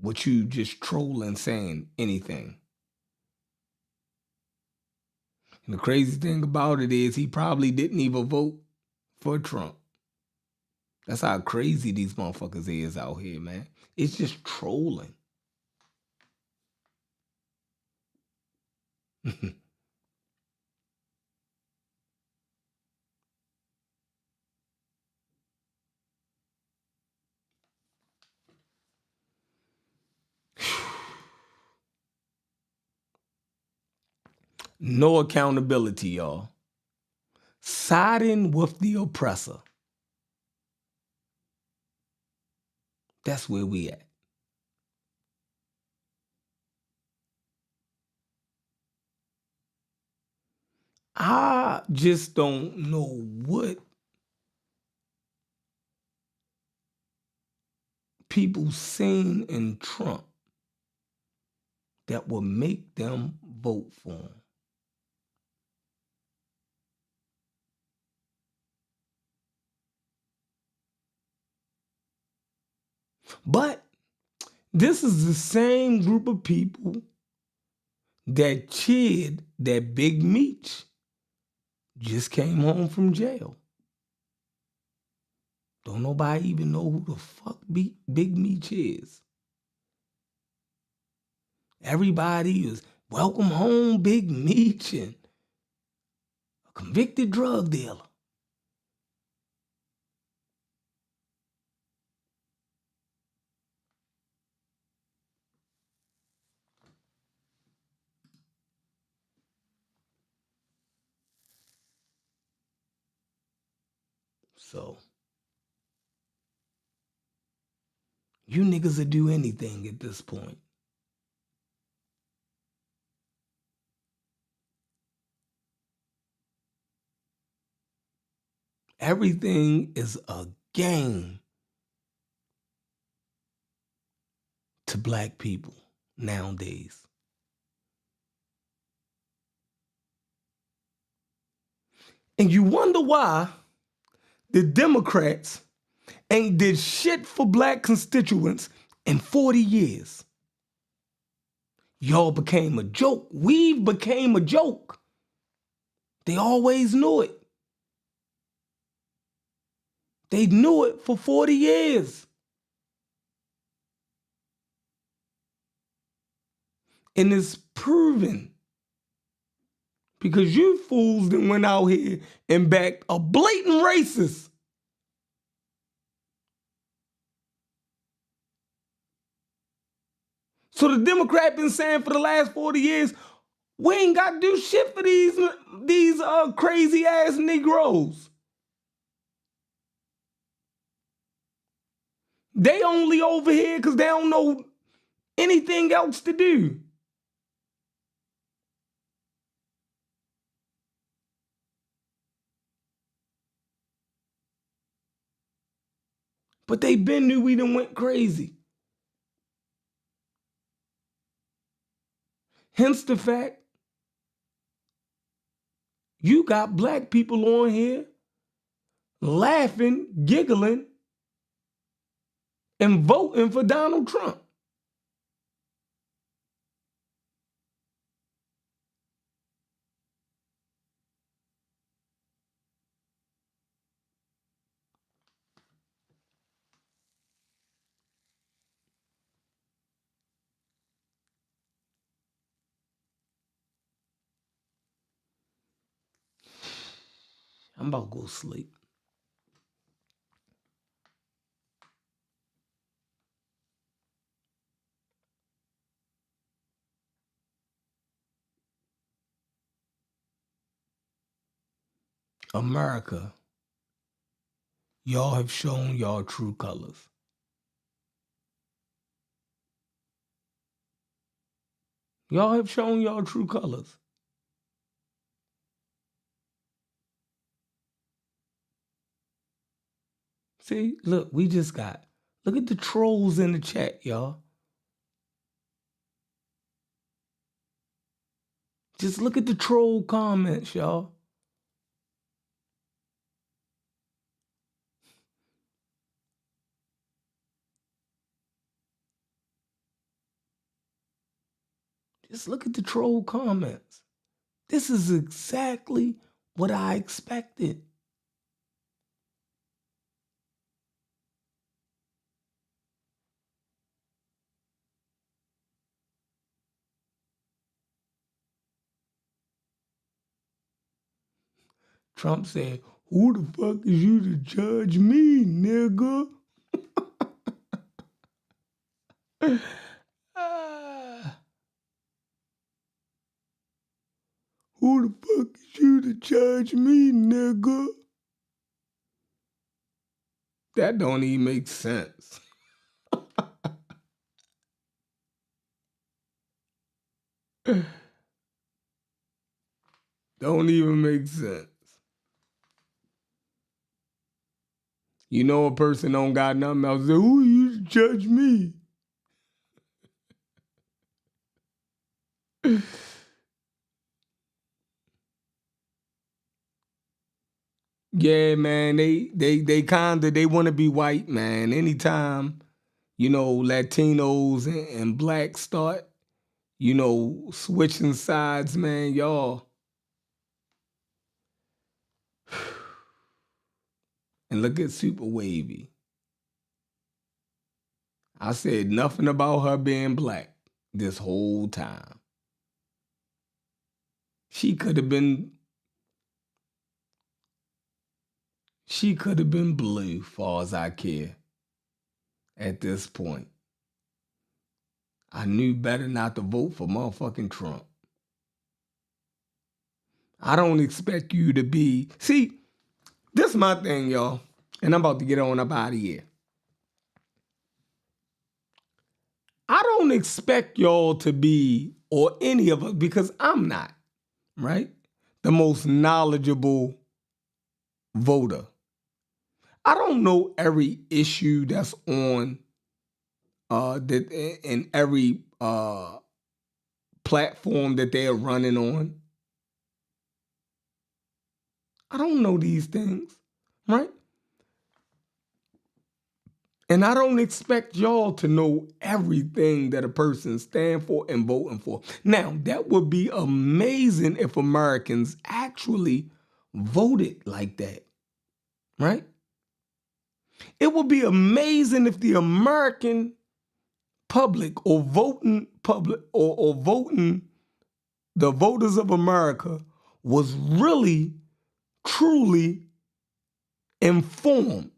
with you just trolling saying anything. And the crazy thing about it is he probably didn't even vote for Trump. That's how crazy these motherfuckers is out here, man. It's just trolling. No accountability, y'all. Siding with the oppressor. That's where we at. I just don't know what people seen in Trump that will make them vote for him. But this is the same group of people that cheered that Big Meech just came home from jail. Don't nobody even know who the fuck Big Meech is. Everybody is welcome home, Big Meech, and a convicted drug dealer. So, you niggas would do anything at this point. Everything is a game to black people nowadays. And you wonder why the Democrats ain't did shit for black constituents in 40 years. Y'all became a joke. We became a joke. They always knew it. They knew it for 40 years. And it's proven because you fools that went out here and backed a blatant racist. So the Democrat been saying for the last 40 years, we ain't got to do shit for these crazy ass Negroes. They only over here because they don't know anything else to do. But they been knew we done went crazy. Hence the fact you got black people on here laughing, giggling, and voting for Donald Trump. I'm about to go sleep. America, y'all have shown y'all true colors. Y'all have shown y'all true colors. See, look, look at the trolls in the chat, y'all. Just look at the troll comments, y'all. Just look at the troll comments. This is exactly what I expected. Trump said, who the fuck is you to judge me, nigga? Who the fuck is you to judge me, nigga? That don't even make sense. Don't even make sense. You know a person don't got nothing else. Say, who are you to judge me? Yeah, man, they want to be white, man. Anytime, Latinos and blacks start, switching sides, man, y'all. And look at Super Wavy. I said nothing about her being black this whole time. She could have been blue, far as I care. At this point, I knew better not to vote for motherfucking Trump. I don't expect you to be. See, this is my thing, y'all, and I'm about to get on up out of here. I don't expect y'all to be, or any of us, because I'm not, right, the most knowledgeable voter. I don't know every issue that's on that in every platform that they're running on. I don't know these things, right? And I don't expect y'all to know everything that a person stands for and voting for. Now, that would be amazing if Americans actually voted like that, right? It would be amazing if the American public or voting public or voting the voters of America was really, truly informed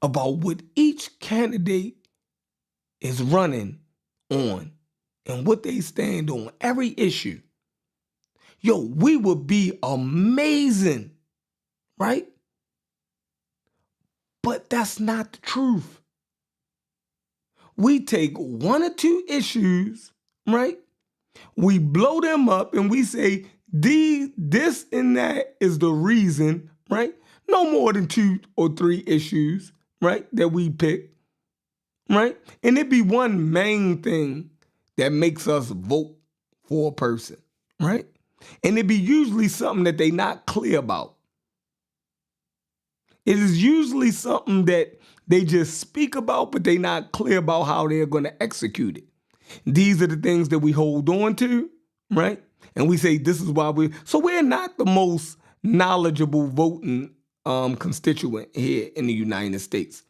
about what each candidate is running on and what they stand on, every issue. Yo, we would be amazing, right? But that's not the truth. We take one or two issues, right? We blow them up and we say, this and that is the reason, right? No more than 2 or 3 issues, right, that we pick, right? And it be one main thing that makes us vote for a person, right? And it be usually something that they not clear about. It is usually something that they just speak about, but they not clear about how they're going to execute it. These are the things that we hold on to, right? And we say this is why we're not the most knowledgeable voting constituent here in the United States.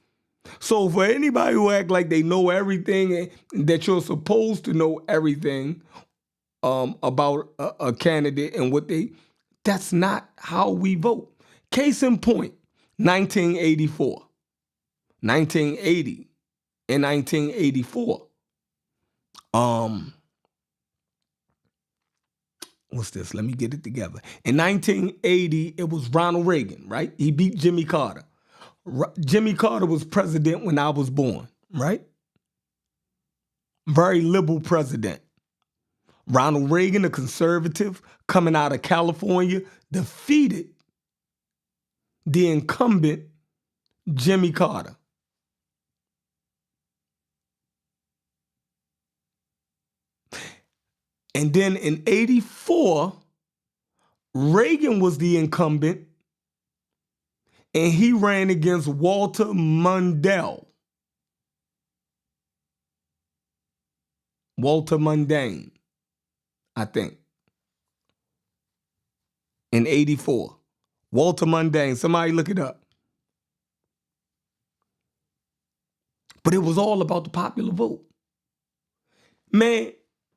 So for anybody who act like they know everything and that you're supposed to know everything about a candidate and that's not how we vote. Case in point, 1984, 1980, and 1984. What's this? Let me get it together. In 1980, it was Ronald Reagan, right? He beat Jimmy Carter. Jimmy Carter was president when I was born, right? Very liberal president. Ronald Reagan, a conservative, coming out of California, defeated the incumbent Jimmy Carter. And then in 84, Reagan was the incumbent, and he ran against Walter Mondale. Walter Mondale, I think. In 84. Walter Mondale. Somebody look it up. But it was all about the popular vote. Man,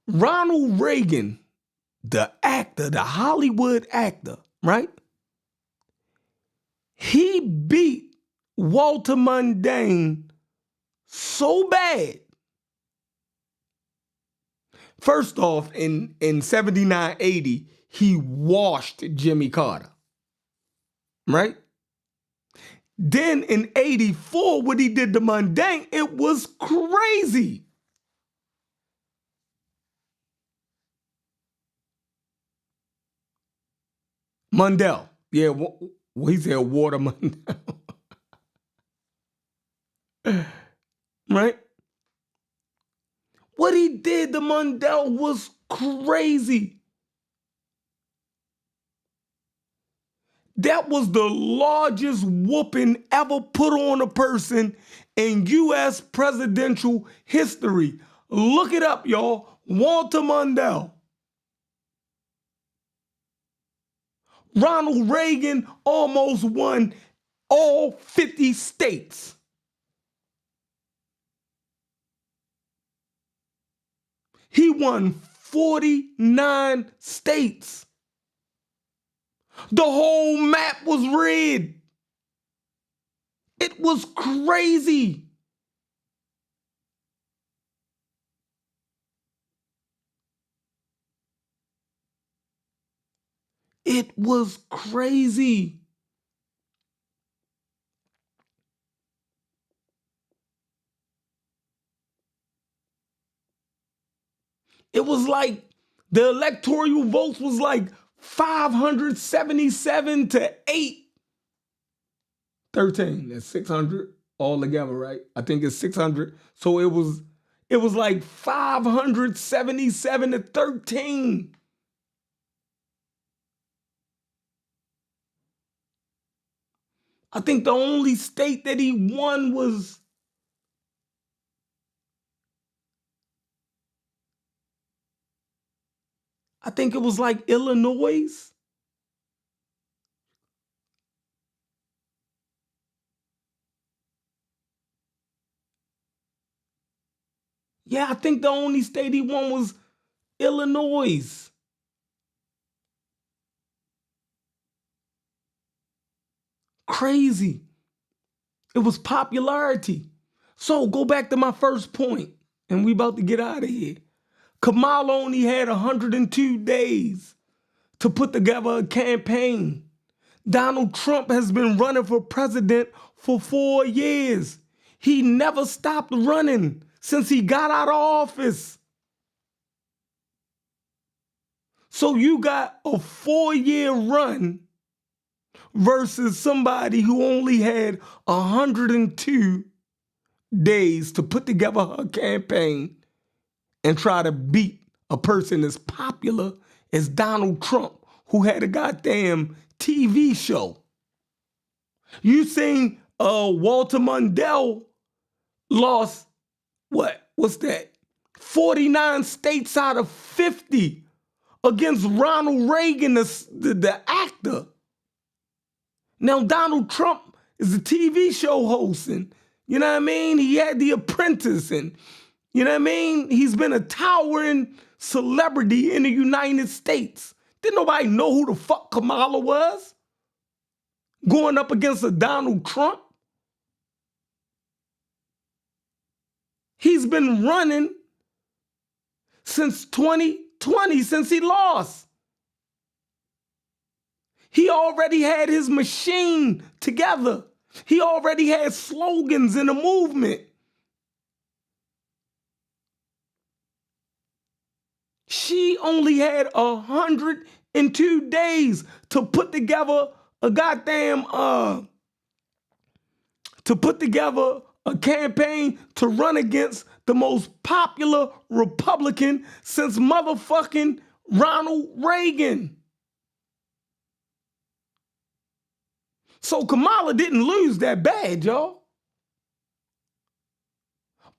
Ronald Reagan the actor, the Hollywood actor, right? He beat Walter Mundane so bad. First off, in 79, 80, he washed Jimmy Carter, right? Then in 84, what he did to Mundane, it was crazy. Mundell. Yeah, he said Water Mundell. Right? What he did to Mundell was crazy. That was the largest whooping ever put on a person in U.S. presidential history. Look it up, y'all. Walter Mundell. Ronald Reagan almost won all 50 states. He won 49 states. The whole map was red. It was crazy. It was crazy. It was like the electoral votes was like 577 to 813. That's 600 all together, right? I think it's 600. So it was like 577 to 13. I think the only state that he won was I think it was like Illinois. Yeah, I think the only state he won was Illinois. Crazy. It was popularity. So go back to my first point, and we about to get out of here. Kamala only had 102 days to put together a campaign. Donald Trump has been running for president for 4 years. He never stopped running since he got out of office. So you got a 4-year run versus somebody who only had 102 days to put together a campaign and try to beat a person as popular as Donald Trump, who had a goddamn TV show. You seen Walter Mundell lost, what's that? 49 states out of 50 against Ronald Reagan, the actor. Now Donald Trump is a TV show host, and you know what I mean? He had The Apprentice, and you know what I mean? He's been a towering celebrity in the United States. Didn't nobody know who the fuck Kamala was? Going up against a Donald Trump? He's been running since 2020, since he lost. He already had his machine together. He already had slogans in the movement. She only had 102 days to put together a campaign to run against the most popular Republican since motherfucking Ronald Reagan. So Kamala didn't lose that bad, y'all.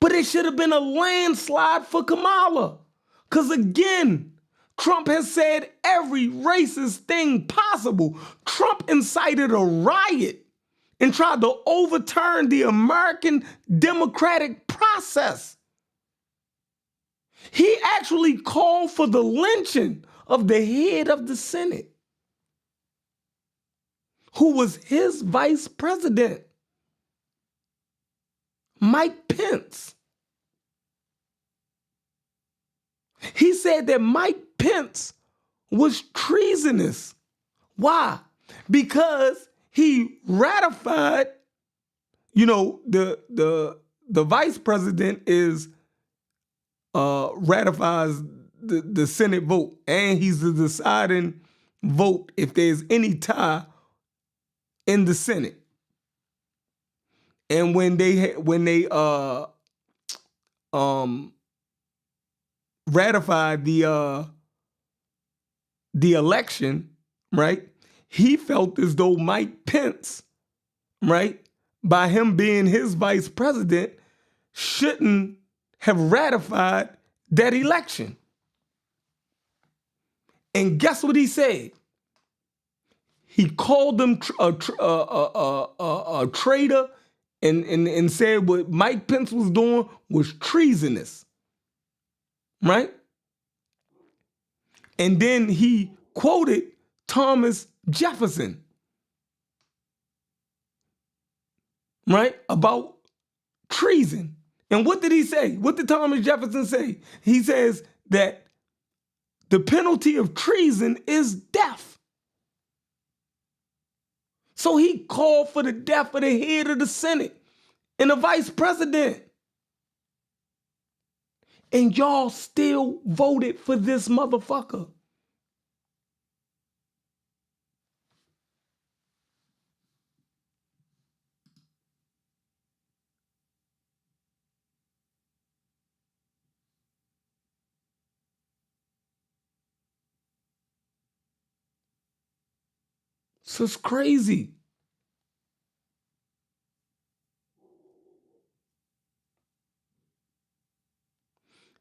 But it should have been a landslide for Kamala. Because again, Trump has said every racist thing possible. Trump incited a riot and tried to overturn the American democratic process. He actually called for the lynching of the head of the Senate, who was his vice president, Mike Pence. He said that Mike Pence was treasonous. Why? Because he ratified, the vice president is ratifies the Senate vote, and he's the deciding vote if there's any tie in the Senate. And when they ratified the election, right? He felt as though Mike Pence, right, by him being his vice president, shouldn't have ratified that election. And guess what he said? He called them a traitor and said what Mike Pence was doing was treasonous, right? And then he quoted Thomas Jefferson, right, about treason. And what did he say? What did Thomas Jefferson say? He says that the penalty of treason is death. So he called for the death of the head of the Senate and the vice president. And y'all still voted for this motherfucker. So it's crazy.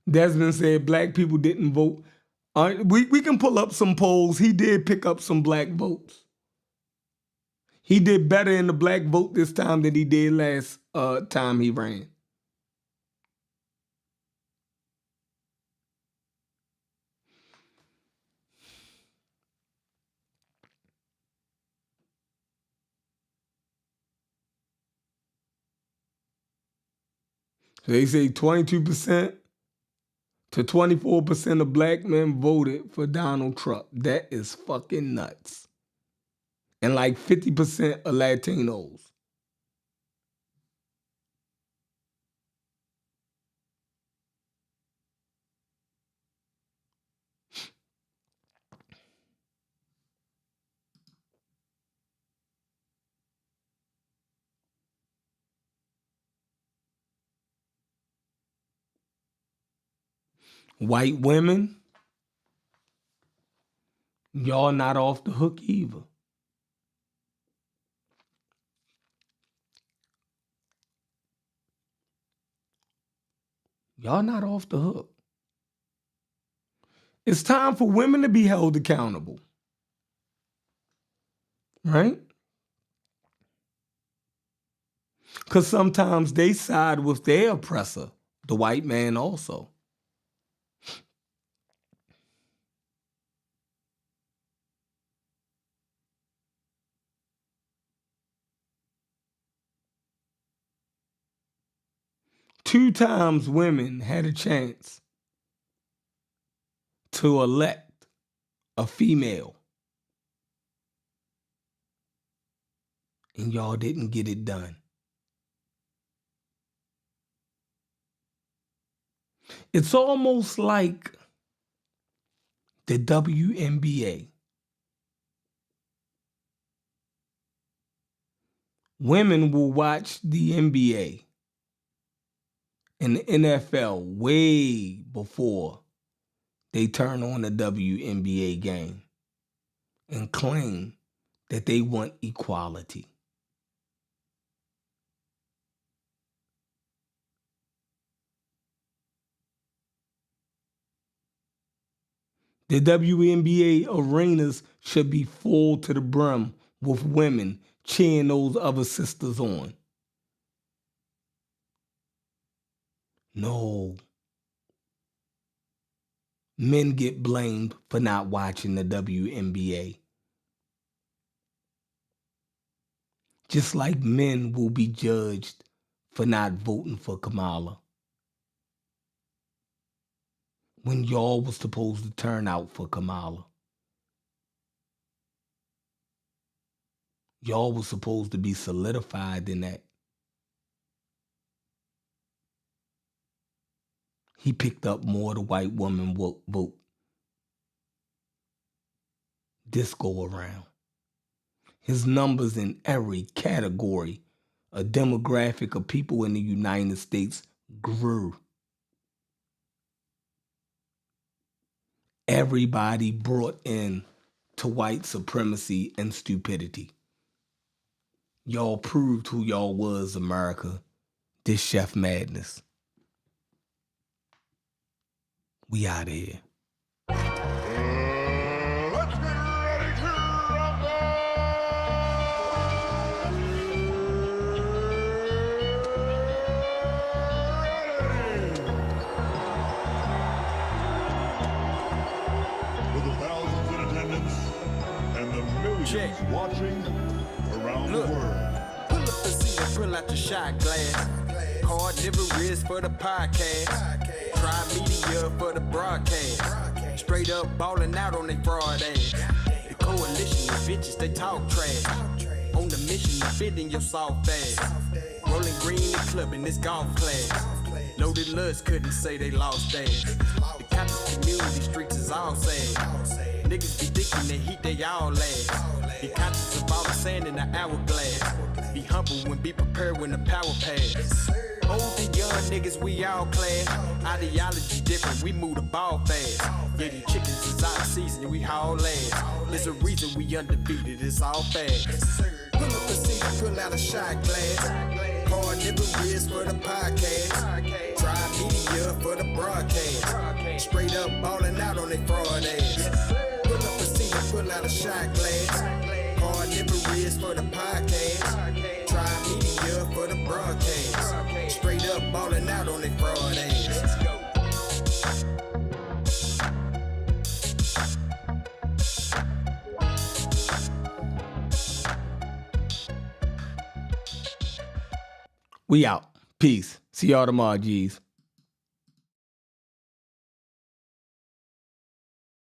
Desmond said black people didn't vote. We can pull up some polls. He did pick up some black votes. He did better in the black vote this time than he did last time he ran. So they say 22% to 24% of black men voted for Donald Trump. That is fucking nuts. And like 50% of Latinos. White women, y'all not off the hook either. Y'all not off the hook. It's time for women to be held accountable. Right? Because sometimes they side with their oppressor, the white man also. Two times women had a chance to elect a female. And y'all didn't get it done. It's almost like the WNBA. Women will watch the NBA and the NFL way before they turn on the WNBA game and claim that they want equality. The WNBA arenas should be full to the brim with women cheering those other sisters on. No. Men get blamed for not watching the WNBA. Just like men will be judged for not voting for Kamala. When y'all was supposed to turn out for Kamala. Y'all was supposed to be solidified in that. He picked up more of the white woman vote this go around. His numbers in every category, a demographic of people in the United States grew. Everybody brought in to white supremacy and stupidity. Y'all proved who y'all was, America. This Chef Madness. We out of here. Let's get ready to rumble! For the thousands in attendance and the millions watching around the world. Pull up the seat and pull out your shot glass. Card never is for the podcast. Try media for the broadcast. Straight up ballin' out on they fraud ass. The coalition of bitches, they talk trash. On the mission to fit in your soft ass. Rolling green and clubbing this golf class. Loaded lust couldn't say they lost ass. The conscious community streets is all sad. Niggas be thinking they heat, they all last. Be conscious of all the sand in the hourglass. Be humble when be prepared when the power pass. Old and young niggas, we all class. Ideology different, we move the ball fast. Yeah, these chickens is out of season, we haul ass. There's a reason we undefeated, it's all fast. Pull up a seat and pull out a shot glass. Hard nigga is for the podcast. Try media for the broadcast. Straight up ballin' out on they fraud ass. Pull up a seat and pull out a shot glass. Hard nigga is for the podcast. Try media for the broadcast. Straight up ballin' out on they fraud ass. We out. Peace. See y'all tomorrow, G's.